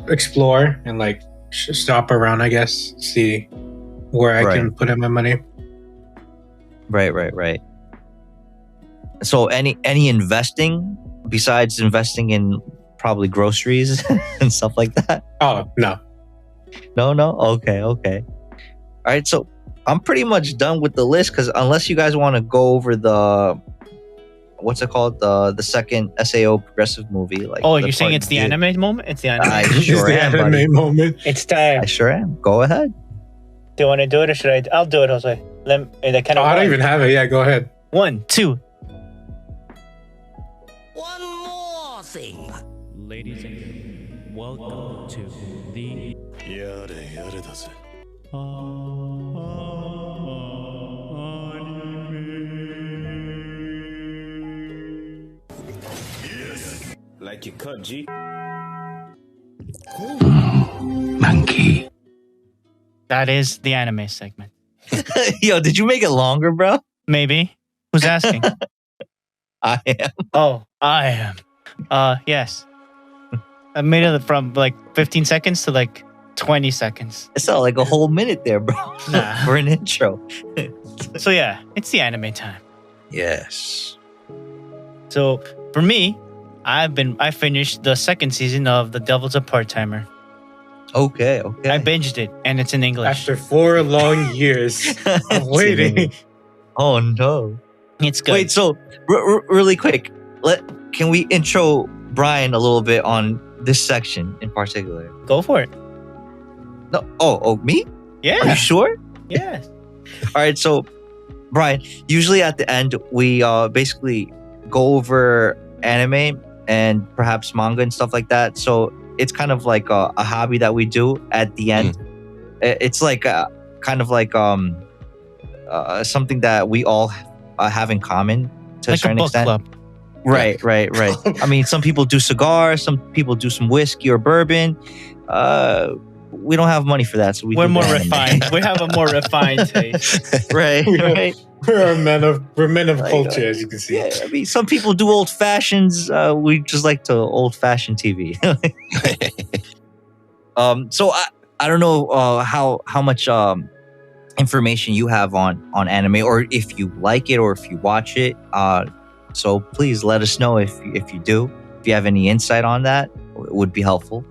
explore and like shop around. I guess see where I can put in my money. Right. So any investing besides investing in probably groceries and stuff like that? Oh no. No. Okay. All right. So I'm pretty much done with the list because unless you guys want to go over the what's it called, the second SAO progressive movie, like. Oh, you're saying it's the anime moment? It's the anime. I It's sure the am, anime buddy. moment. It's time. I sure am. Go ahead. Do you want to do it or should I? I'll do it, Jose. That kind Oh, of. I don't even have it. Yeah, go ahead. 1, 2. One more thing. Ladies and gentlemen, welcome to the やれやれだぜ。 Like you cut, G. Monkey. That is the anime segment. Yo, did you make it longer, bro? Maybe. Who's asking? I am. Oh, I am. Yes. I made it from like 15 seconds to like 20 seconds. It's not like a whole minute there, bro. Nah. For an intro. So yeah, it's the anime time. Yes. So for me, I finished the second season of The Devil's a Part-Timer. Okay. I binged it and it's in English. After 4 long years of waiting. Oh no. It's good. Wait, so really quick, can we intro Brian a little bit on this section in particular? Go for it. No. Oh, me? Yeah. Are you sure? Yes. All right. So, Brian, usually at the end we basically go over anime and perhaps manga and stuff like that. So it's kind of like a hobby that we do at the end. It's like kind of like something that we all have in common to Like a certain a book extent. club. Right. I mean, some people do cigars, some people do some whiskey or bourbon. We don't have money for that, so We're do more anime. refined. We have a more refined taste. right. We're men of Like, culture, as you can see. Yeah, I mean, some people do old fashions. We just like to old fashioned TV. So I don't know how much information you have on anime, or if you like it, or if you watch it. So please let us know if you do. If you have any insight on that, it would be helpful.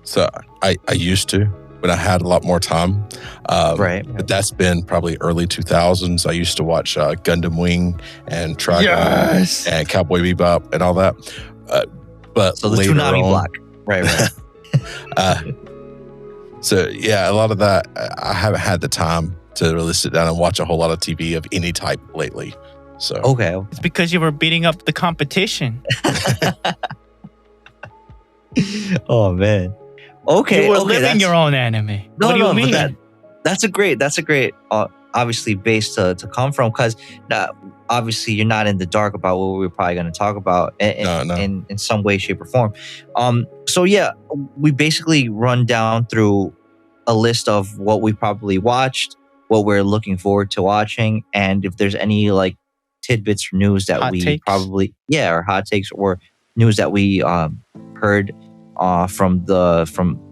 So I used to when I had a lot more time. Right. But that's been probably early 2000s. I used to watch Gundam Wing and Trigun and Cowboy Bebop and all that. But So the later Toonami on, block. Right. So yeah, a lot of that, I haven't had the time to really sit down and watch a whole lot of TV of any type lately. So Okay. It's because you were beating up the competition. Oh man. Okay. You were okay, living that's- your own anime. No, What do you mean? But that's a great obviously base to come from, because obviously you're not in the dark about what we're probably going to talk about in some way, shape, or form. So yeah, we basically run down through a list of what we probably watched, what we're looking forward to watching, and if there's any like tidbits or news that Hot we takes? probably or hot takes or news that we heard from the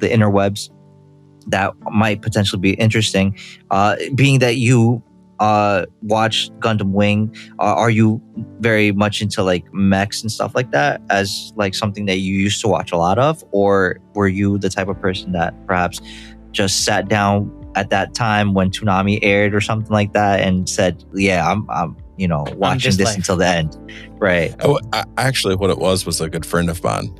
interwebs that might potentially be interesting. Being that you watched Gundam Wing, are you very much into like mechs and stuff like that as like something that you used to watch a lot of, or were you the type of person that perhaps just sat down at that time when Toonami aired or something like that and said, yeah, I'm watching this until the end? Right. Oh, actually, what it was a good friend of mine.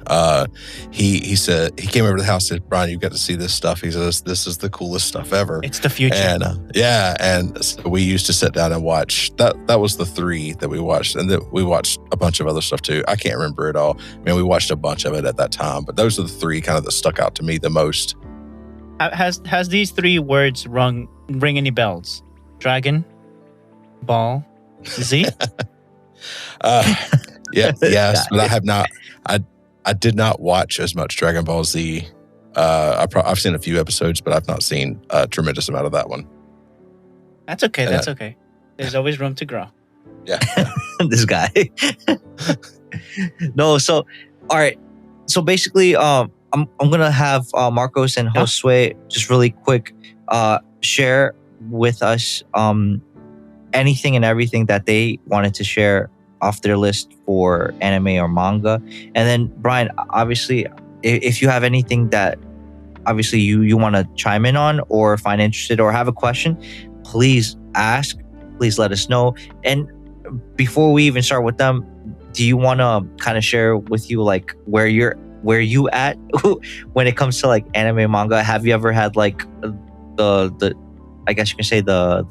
He said, he came over to the house and said, Brian, you got to see this stuff. He says, this is the coolest stuff ever. It's the future. And and so we used to sit down and watch. That was the 3 that we watched, and then we watched a bunch of other stuff too. I can't remember it all. I mean, we watched a bunch of it at that time, but those are the 3 kind of that stuck out to me the most. Has these 3 words ring any bells? Dragon, Ball, Z? Yes, but I have not. I did not watch as much Dragon Ball Z. I've seen a few episodes, but I've not seen a tremendous amount of that one. That's okay. That's okay. There's always room to grow. Yeah. This guy. No, so all right. So basically, I'm gonna have Marcos and Yeah. Josue just really quick share with us anything and everything that they wanted to share off their list for anime or manga. And then Brian, obviously, if you have anything that obviously you want to chime in on or find interested or have a question, please ask. Please let us know. And before we even start with them, do you want to kind of share with you like where you at when it comes to like anime manga? Have you ever had like the I guess you can say the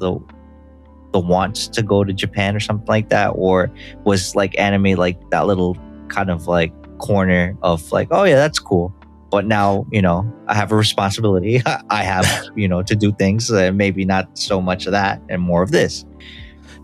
wants to go to Japan or something like that, or was like anime like that little kind of like corner of like, oh yeah, that's cool, but now I have a responsibility. I have to do things, maybe not so much of that and more of this.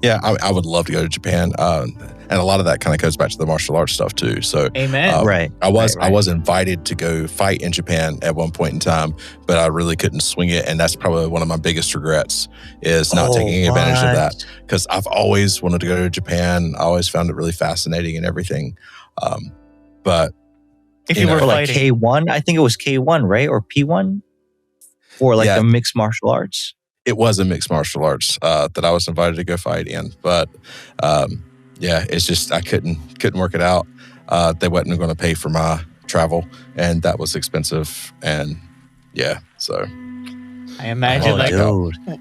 Yeah, I would love to go to Japan, and a lot of that kind of goes back to the martial arts stuff too. So, Amen. Right. I was Right. invited to go fight in Japan at one point in time, but I really couldn't swing it, and that's probably one of my biggest regrets is not taking advantage of that, because I've always wanted to go to Japan. I always found it really fascinating and everything, but If you know, were For like fighting, K1, I think it was K1, right? Or P1 for like Yeah. the mixed martial arts. it was a mixed martial arts that I was invited to go fight in, but yeah, it's just I couldn't work it out. They wasn't going to pay for my travel, and that was expensive, and yeah, so I imagine Oh, like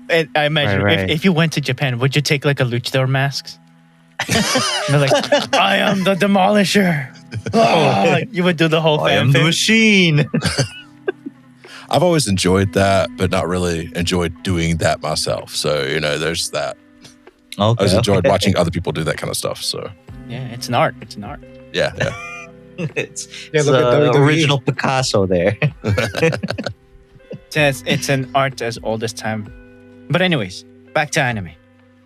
dude. I imagine Right. if you went to Japan, would you take like a luchador mask? They're like, I am the demolisher. Oh, you would do the whole I am the fanfare. machine. I've always enjoyed that, but not really enjoyed doing that myself. So there's that. Okay. I always enjoyed watching other people do that kind of stuff. So Yeah, it's an art. It's an art. yeah. it's Yeah, it's look at the WWE. original Picasso there. It's an art as old as time. But anyways, back to anime.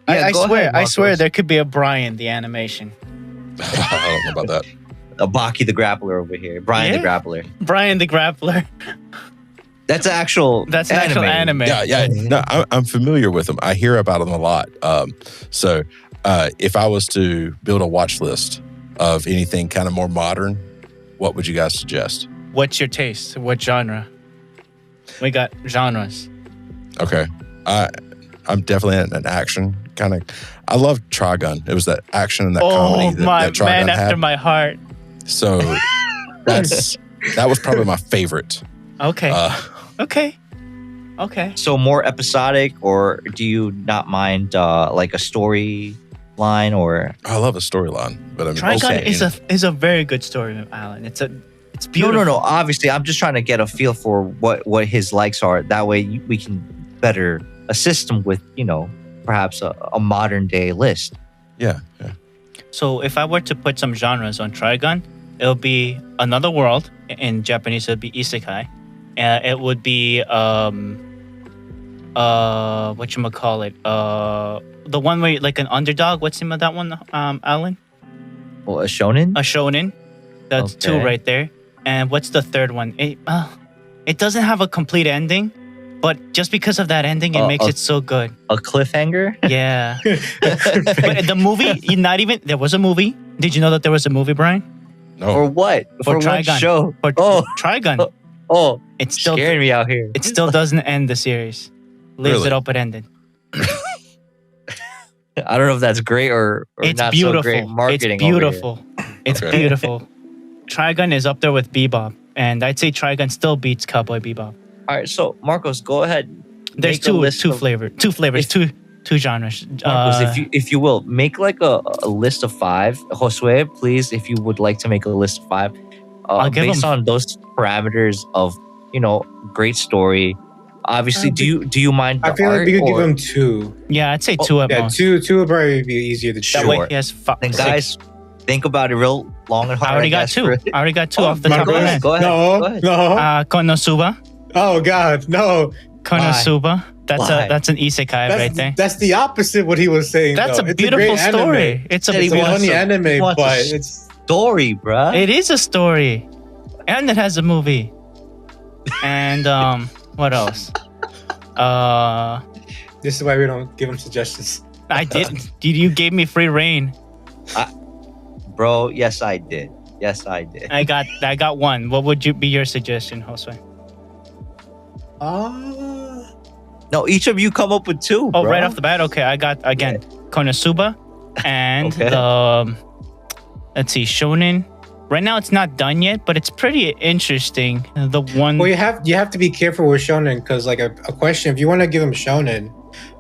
Yeah, I go swear, ahead, I swear Marcos. there could be a Brian the animation. I don't know about that. Baki the Grappler over here. Brian the Yeah. Grappler. Brian the Grappler. That's an actual That's an actual anime. Yeah. No, I'm familiar with them. I hear about them a lot. So if I was to build a watch list of anything kind of more modern, what would you guys suggest? What's your taste? What genre? We got genres. Okay. I'm definitely an action kind of. I love Trigun. It was that action and that comedy that, my that Trigun man had. after my heart. So that was probably my favorite. Okay. Okay. So more episodic, or do you not mind like a story line or? I love a storyline, but I mean, Trigun also, is a very good story, Alan. It's beautiful. No. Obviously, I'm just trying to get a feel for what his likes are. That way, we can better assist him with perhaps a modern day list. yeah. So if I were to put some genres on Trigun, it'll be another world. In Japanese, it'll be isekai. It would be whatchamacallit? The one where like an underdog. What's the name of that one, Alan? Well, a shonen. A shonen. That's two Okay. right there. And what's the third one? It doesn't have a complete ending, but just because of that ending, it makes it so good. A cliffhanger. Yeah. But the movie, there was a movie. Did you know that there was a movie, Brian? No. For what? For what Trigun. show? For Oh. Trigun. Oh, It still scaring me out here. It still doesn't end the series. Leaves Really? it open ended. I don't know if that's great or It's not beautiful. so great marketing. It's beautiful. It's Okay. beautiful. Trigun is up there with Bebop, and I'd say Trigun still beats Cowboy Bebop. All right, so Marcos, go ahead. There's Make a list two of- flavors, If- two genres. Marcos, if you will, make like a list of 5. Josue, please, if you would like to make a list of 5, I'll give based him- on those parameters of great story. Obviously, do you mind the I feel art? like we could give or- him 2. Yeah, I'd say 2 at Yeah, most. 2 would probably be easier to That choose. way Sure. he has Then 6. guys, think about it real long and hard. I already got guess, 2. for- I already got 2 Oh, off the top of my Marcos, head. go ahead. No, Go ahead. no. Konosuba. Oh God, no. Konosuba. Why? That's an isekai right there. That's the opposite what he was saying. That's though. a It's beautiful great story. Anime. It's a Said he It's a wants funny a- anime, he wants a but s- it's Story, bruh. It is a story, and it has a movie. And what else? this is why we don't give him suggestions. I didn't. You gave me free reign. Bro, yes, I did. Yes, I did. I got one. What would be your suggestion, Josue? No, each of you come up with two. Oh, bro. right off the bat. Okay, I got again Konosuba and Okay. the let's see, Shonen. Right now it's not done yet, but it's pretty interesting. The one. Well, you have to be careful with shonen because like a question, if you want to give him shonen,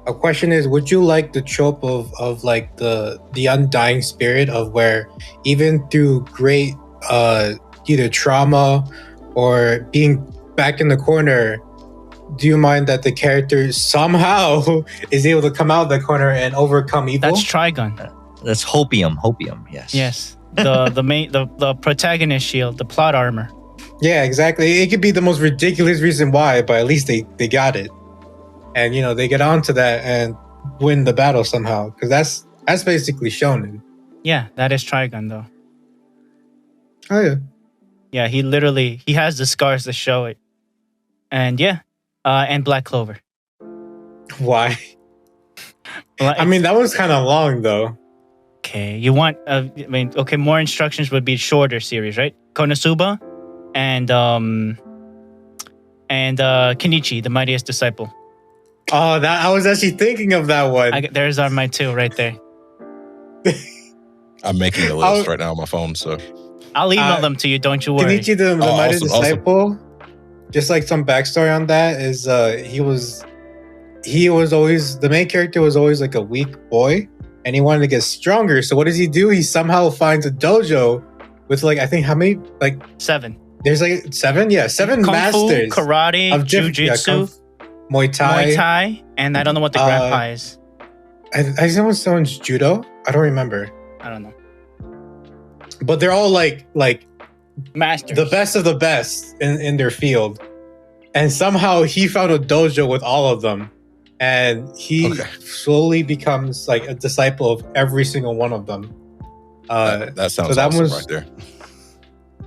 a question is, would you like the trope of like the undying spirit of where even through great either trauma or being back in the corner, do you mind that the character somehow is able to come out of the corner and overcome evil? That's Trigun. That's hopium. Yes. Yes. The protagonist shield, the plot armor. Yeah, exactly. It could be the most ridiculous reason why, but at least they got it. And they get onto that and win the battle somehow. Because that's basically shonen. Yeah, that is Trigun though. Oh yeah. Yeah, he has the scars to show it. And yeah, and Black Clover. Why? Well, I mean, that was kind of long though. Okay, you want? More instructions would be shorter series, right? Konosuba, and Kenichi, the mightiest disciple. Oh, that I was actually thinking of that one. There's my two right there. I'm making a list right now on my phone, so I'll email them to you. Don't you worry. Kenichi, the mightiest awesome. disciple. Just like some backstory on that is, he was always, the main character was always like a weak boy, and he wanted to get stronger. So what does he do? He somehow finds a dojo with like, I think how many, like 7. There's like 7, yeah, 7 Kung masters Fu, karate, of jujitsu, Muay Thai, and I don't know what the grandpa is. I think someone's judo. I don't remember, I don't know. but they're all like Masters. the best of the best in their field. And somehow he found a dojo with all of them. And he slowly becomes like a disciple of every single one of them. that sounds that awesome was- right there.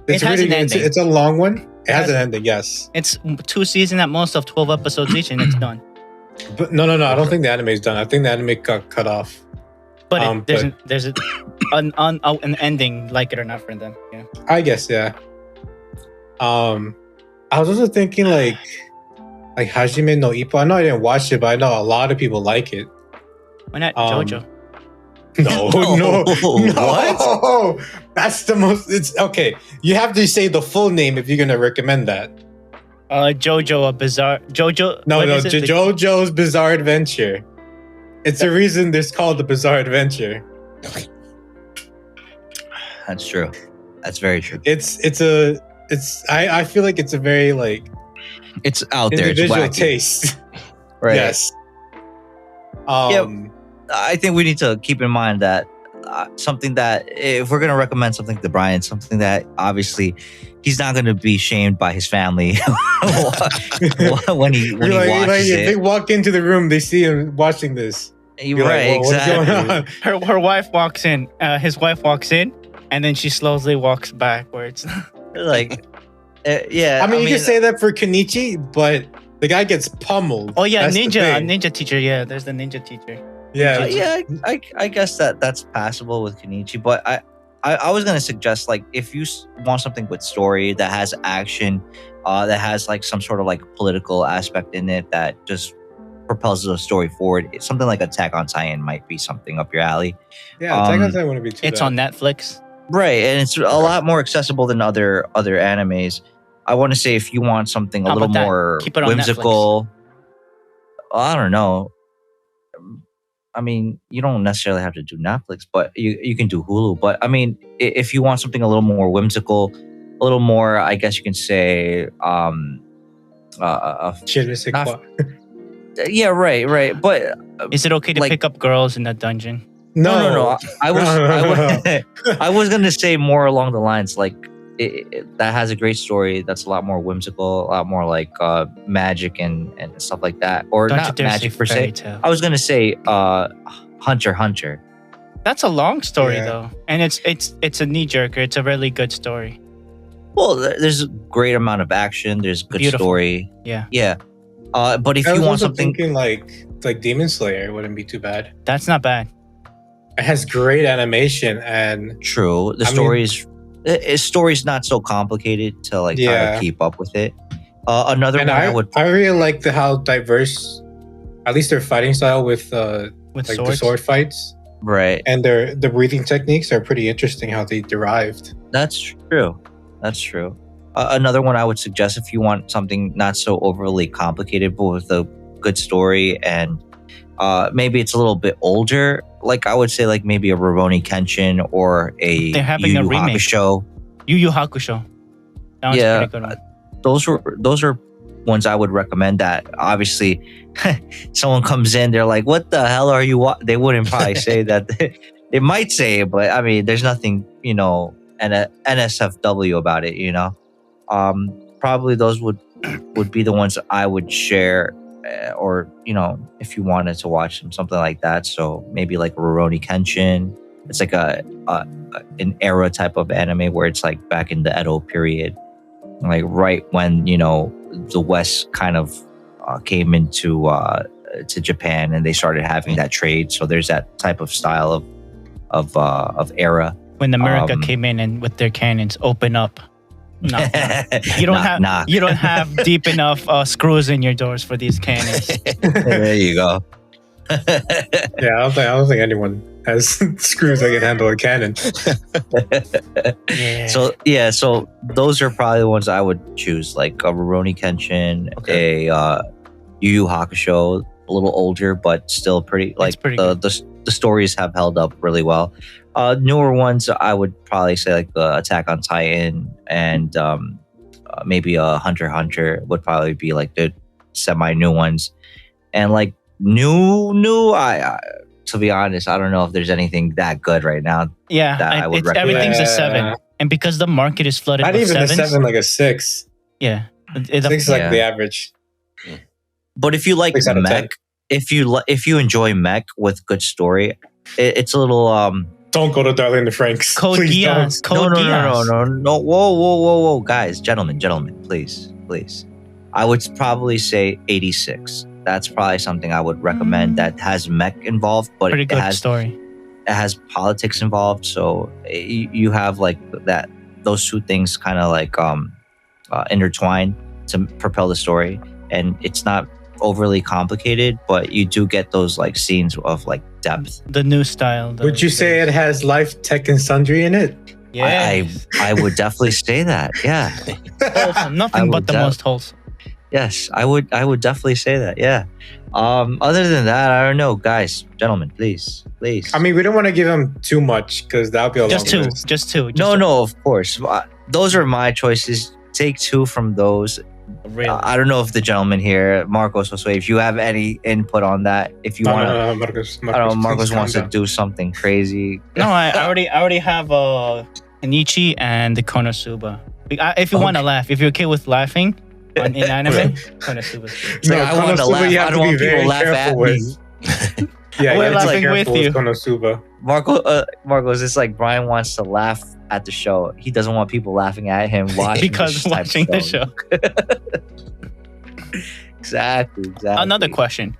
It's It has really an good. ending. It's a long one. It has an ending, yes. It's 2 seasons at most of 12 episodes each, and it's done. But no. I don't think the anime is done. I think the anime got cut off. But there's an ending, like it or not, for them. Yeah. I guess, yeah. I was also thinking like Hajime no Ippo. I know I didn't watch it, but I know a lot of people like it. Why not JoJo? No. What? That's the most. It's okay. You have to say the full name if you're gonna recommend that. JoJo, a bizarre JoJo. No, what is it? JoJo's Bizarre Adventure. It's a reason it's called the Bizarre Adventure. That's true. That's very true. I feel like it's a very like It's out there. It's individual wacky. taste. Right. Yes. I think we need to keep in mind that something that if we're going to recommend something to Brian, something that obviously he's not going to be shamed by his family when he watches if they it. walk into the room, they see him watching this. You're You're right, like, "Whoa, what's exactly. going on?" Her wife walks in. His wife walks in, and then she slowly walks backwards. Like, yeah. I mean, you can say that for Kenichi, but the guy gets pummeled. Oh yeah, That's the ninja, a thing. ninja teacher. Yeah, there's the ninja teacher. Yeah. yeah, I guess that's passable with Kenichi, but I was gonna suggest like if you want something with story that has action, that has like some sort of like political aspect in it that just propels the story forward, something like Attack on Titan might be something up your alley. Yeah, Attack on Titan wouldn't be too It's bad. on Netflix. Right, and it's a lot more accessible than other animes. I want to say if you want something a How little about that? more Keep it on whimsical, I don't know. I mean, you don't necessarily have to do Netflix, but you can do Hulu. But I mean, if you want something a little more whimsical, a little more, I guess you can say, Je ne sais not- quoi. yeah, right. But Is it okay to like- pick up girls in a dungeon? no. I was No. I was gonna say more along the lines like that has a great story. That's a lot more whimsical, a lot more like magic and stuff like that, or Don't you not dare magic say per fairy se. tale. I was gonna say Hunter. That's a long story Yeah. though, and it's a knee jerker. It's a really good story. Well, there's a great amount of action. There's good Beautiful. story. Yeah. Yeah. But if I you was want also something thinking like Demon Slayer wouldn't be too bad. That's not bad. It has great animation and true, the I mean- story's not so complicated to like try Yeah. to keep up with it. Another and one I would I really like how diverse, at least their fighting style with With like swords. the sword fights right. and the breathing techniques are pretty interesting. How they derived. That's true. That's true. Another one I would suggest if you want something not so overly complicated, but with a good story and maybe it's a little bit older. Like I would say, like maybe a Rurouni Kenshin or a They're having Yu a Yu remake. Hakusho. Yu Yu Hakusho. That one's Yeah, pretty good one. Those are ones I would recommend. That obviously, someone comes in, they're like, "What the hell are you?" They wouldn't probably say that. They might say it, but I mean, there's nothing NSFW about it. Probably those would be the ones I would share. Or if you wanted to watch something like that, so maybe like Rurouni Kenshin. It's like an era type of anime where it's like back in the Edo period, like right when the West kind of came into to Japan and they started having that trade. So there's that type of style of era. When America came in and with their cannons open up. No, you don't Knock. You don't have deep enough screws in your doors for these cannons. There you go. Yeah, I don't think anyone has screws that can handle a cannon. Yeah. So those are probably the ones I would choose, like a Rurouni Kenshin, Okay. a Yu Yu Hakusho, a little older but still pretty. Like pretty the stories have held up really well. Newer ones I would probably say like Attack on Titan and maybe Hunter x Hunter would probably be like the semi new ones, and like new. I to be honest, I don't know if there's anything that good right now. Yeah, That I would recommend. everything's a Yeah. 7, and because the market is flooded Not with even sevens, a 7, like a 6. yeah, 6 is like Yeah. the average. But if you like 6 out of 10. mech, if you enjoy mech with good story, it's a little Don't go to Darlene Franks. Code Please Geass. don't. Code Geass. No. Whoa. Guys, gentlemen, please. I would probably say 86. That's probably something I would recommend that has mech involved, but Pretty it good has story. politics involved. So you have like those two things kind of like intertwined to propel the story, and it's not overly complicated, but you do get those like scenes of like depth. The new style. Would you say it has life, tech, and sundry in it? Yeah. I would definitely say that. Yeah. Wholesome. I Nothing would but the most wholesome. Yes, I would definitely say that. Yeah. Other than that, I don't know, guys, gentlemen, please. I mean, we don't want to give them too much because that would be a Just long two. list. Just two. No, of course. Those are my choices. Take two from those. Really. I don't know if the gentleman here, Marcos, Josue, if you have any input on that. If you want to, No, Marcos. I don't know, Marcos please wants to calm down. do something crazy. No, I already have Kenichi and the Konosuba. If you want to laugh, if you're okay with laughing in anime, Konosuba. It's like, I want to Konosuba, laugh. you I have don't to want be people very to laugh at careful me. with. Yeah, We're you have to be laughing with careful you. Konosuba. Marcos, it's like Brian wants to laugh at the show. He doesn't want people laughing at him watching Because this type of watching the show. Exactly. Another question.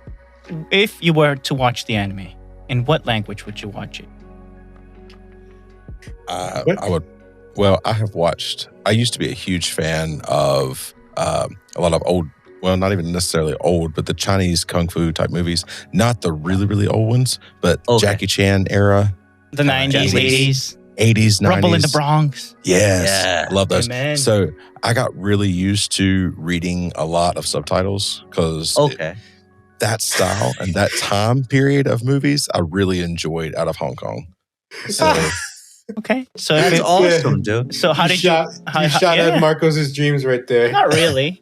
If you were to watch the anime, in what language would you watch it? What? I would. Well, I have watched. I used to be a huge fan of a lot of old. Well, not even necessarily old, but the Chinese kung fu type movies. Not the really, really old ones, but Okay. Jackie Chan era, The 90s, Japanese. 80s, 80s, 90s. Rumble in the Bronx. Yes, Yeah. love those. Amen. So I got really used to reading a lot of subtitles because Okay. that style and that time period of movies I really enjoyed out of Hong Kong. So Okay. So That's if it, awesome, dude. so how did you You shot yeah. at Marcos's dreams right there. Not really.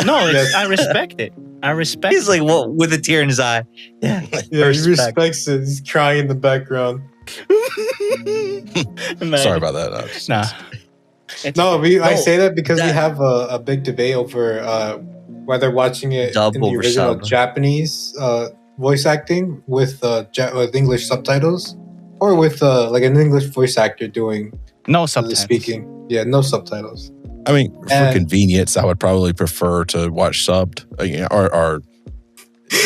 No, Yes. I respect it. I respect He's like, well, with a tear in his eye. Yeah. Yeah, he Respect. respects it. He's crying in the background. it. sorry about that. Nah. It's No, okay. I No, say that because we that- have a big debate over whether watching it Dub in the over original sub. Japanese voice acting with English subtitles, or with like an English voice actor doing No the subtitles. speaking. Yeah, no subtitles. I mean, for And- convenience, I would probably prefer to watch subbed, or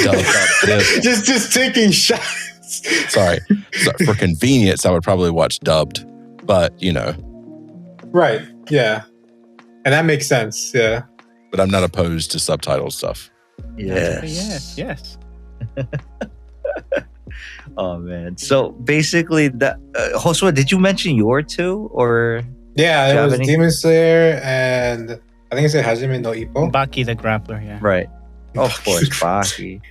dubbed. just taking shots. Sorry. So for convenience, I would probably watch dubbed. But, Right. Yeah. And that makes sense. Yeah. but I'm not opposed to subtitle stuff. Yes. Oh man. So basically, that Josua, did you mention your two or? Yeah. Do you It have was any? Demon Slayer and I think it said Hajime no Ippo. Baki the Grappler, yeah. Right. Of course, Baki.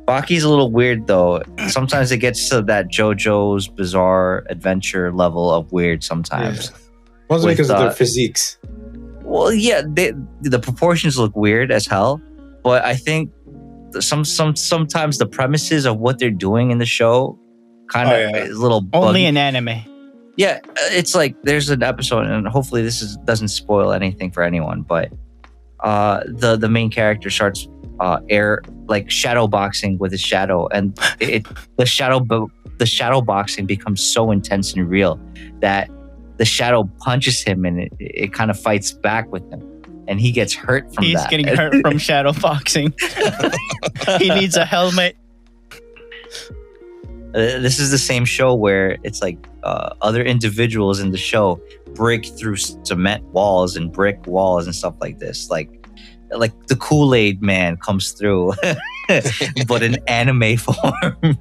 Baki's a little weird though. Sometimes it gets to that JoJo's Bizarre Adventure level of weird sometimes. Mostly With, because of their physiques. Well, yeah, the proportions look weird as hell, but I think sometimes the premises of what they're doing in the show kind of is a little buggy. Only in anime. Yeah, it's like there's an episode, and hopefully doesn't spoil anything for anyone, but the main character starts shadow boxing with his shadow, and the shadow boxing becomes so intense and real that the shadow punches him, and it kind of fights back with him, and he gets hurt from He's that. getting hurt from shadow boxing. He needs a helmet. This is the same show where it's like other individuals in the show break through cement walls and brick walls and stuff like this. Like the Kool-Aid man comes through, but in anime form,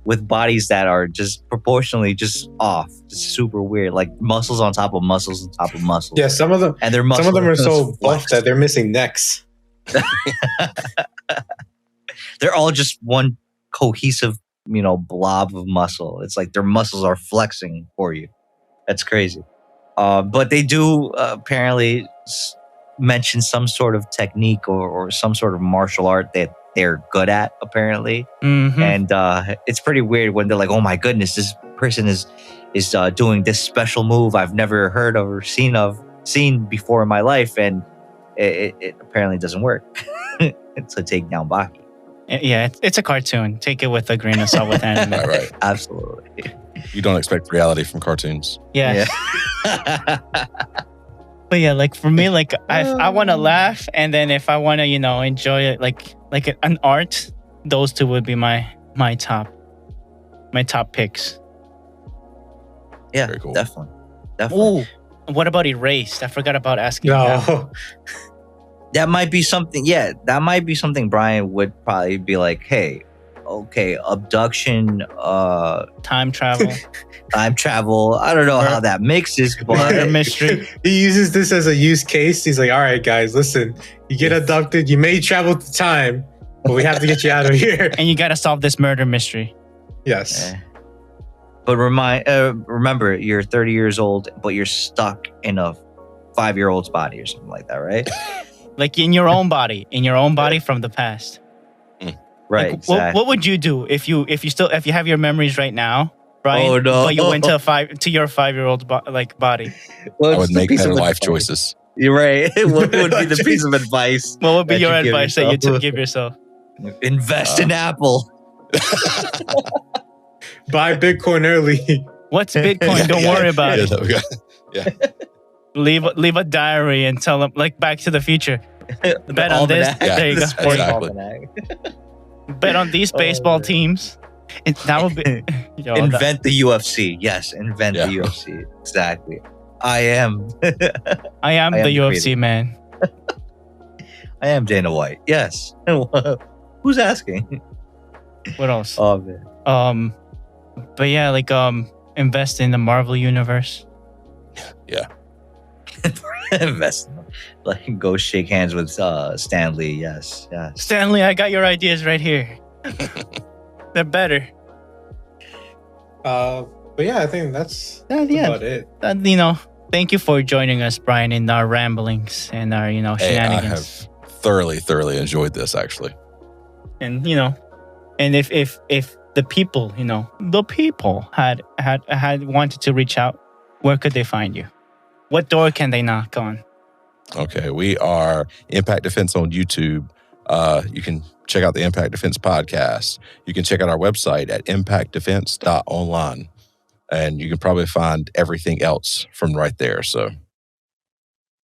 with bodies that are just proportionally just off, just super weird, like muscles on top of muscles on top of muscles. Yeah, some of them. And their Some of them are so buff flexed. that they're missing necks. They're all just one cohesive, blob of muscle. It's like their muscles are flexing for you. That's crazy. But they do apparently mention some sort of technique or some sort of martial art that they're good at, apparently. Mhm. And it's pretty weird when they're like, "Oh my goodness, this person is doing this special move I've never heard of or seen before in my life," and it apparently doesn't work. To take down Baki. Yeah, it's a cartoon. Take it with a grain of salt with anime. Right. Absolutely. You don't expect reality from cartoons. Yeah. But yeah, like for me, like I want to laugh, and then if I want to, enjoy it, like an art, those two would be my top picks. Yeah, Very cool. definitely. Ooh, what about Erased? I forgot about asking. that. No. That might be something. Yeah, that might be something Brian would probably be like, "Hey, okay, abduction, Time travel, time travel. I don't know how that mixes, murder but mystery. He uses this as a use case. He's like, all right, guys, listen, you get abducted, you may travel to time, but we have to get you out of here. And you gotta solve this murder mystery. Yes. But remember, you're 30 years old, but you're stuck in a 5-year-old's body or something like that, right? Like in your own body from the past. Right. Like, exactly. what would you do if you have your memories right now, Brian? Oh, no. But you went to your 5-year-old body. Well, I it's would the make piece better of life advice. choices. You're right. What would be the piece of advice? What would be that your you give advice that you yourself? give yourself? Invest in Apple. Buy Bitcoin early. What's Bitcoin? Don't worry about it. There we go. Leave a diary and tell them, like Back to the Future. Bet on this. Almanac. There you go. The sports Exactly. almanac. Bet on these baseball teams. That would be. Yo, Invent the UFC. Yes, invent Yeah. the UFC. Exactly. I am. I am I am the UFC creative. man. I am Dana White. Yes. Who's asking? What else? Oh man. But yeah, like invest in the Marvel universe. Invest. Like go shake hands with Stanley. Yes. Yes. Stanley, I got your ideas right here. They're better. But yeah, I think that's Yeah. about it. Thank you for joining us, Brian, in our ramblings and our, Hey, I shenanigans. have thoroughly enjoyed this, actually. And and if the people, the people had wanted to reach out, where could they find you? What door can they knock on? Okay, we are Impact Defense on YouTube. You can check out the Impact Defense podcast. You can check out our website at impactdefense.online. And you can probably find everything else from right there. So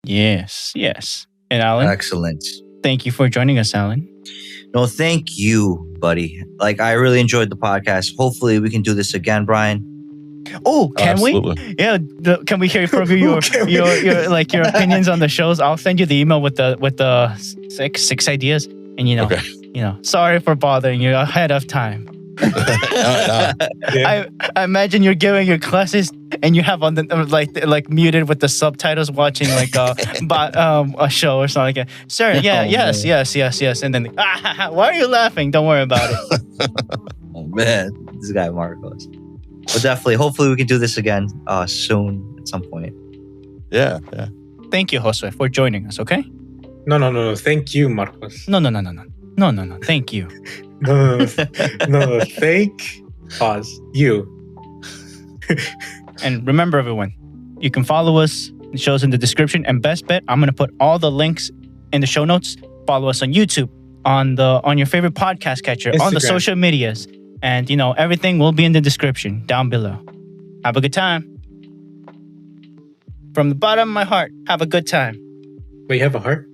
Yes, yes. And Alan, Excellent. thank you for joining us, Alan. No, thank you, buddy. Like, I really enjoyed the podcast. Hopefully, we can do this again, Brian. Oh, can we? Absolutely. Yeah, can we hear from you your like your opinions on the shows? I'll send you the email with the six ideas, and Okay. Sorry for bothering you ahead of time. No. Yeah. I imagine you're giving your classes and you have on the like muted with the subtitles, watching like a show or something like that. Sir, yeah, yes, and then why are you laughing? Don't worry about it. Oh, man. This guy, Marcos. But definitely, hopefully, we can do this again soon at some point. Yeah. Thank you, Josue, for joining us. Okay? No. Thank you, Marcos. No. Thank you. No. Thank. Pause. You. And remember, everyone, you can follow us. The show's in the description. And best bet, I'm gonna put all the links in the show notes. Follow us on YouTube, on your favorite podcast catcher, on the Instagram. social medias, and everything will be in the description down below. Have a good time. From the bottom of my heart, have a good time. Wait, you have a heart?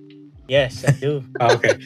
Yes, I do. Oh, okay.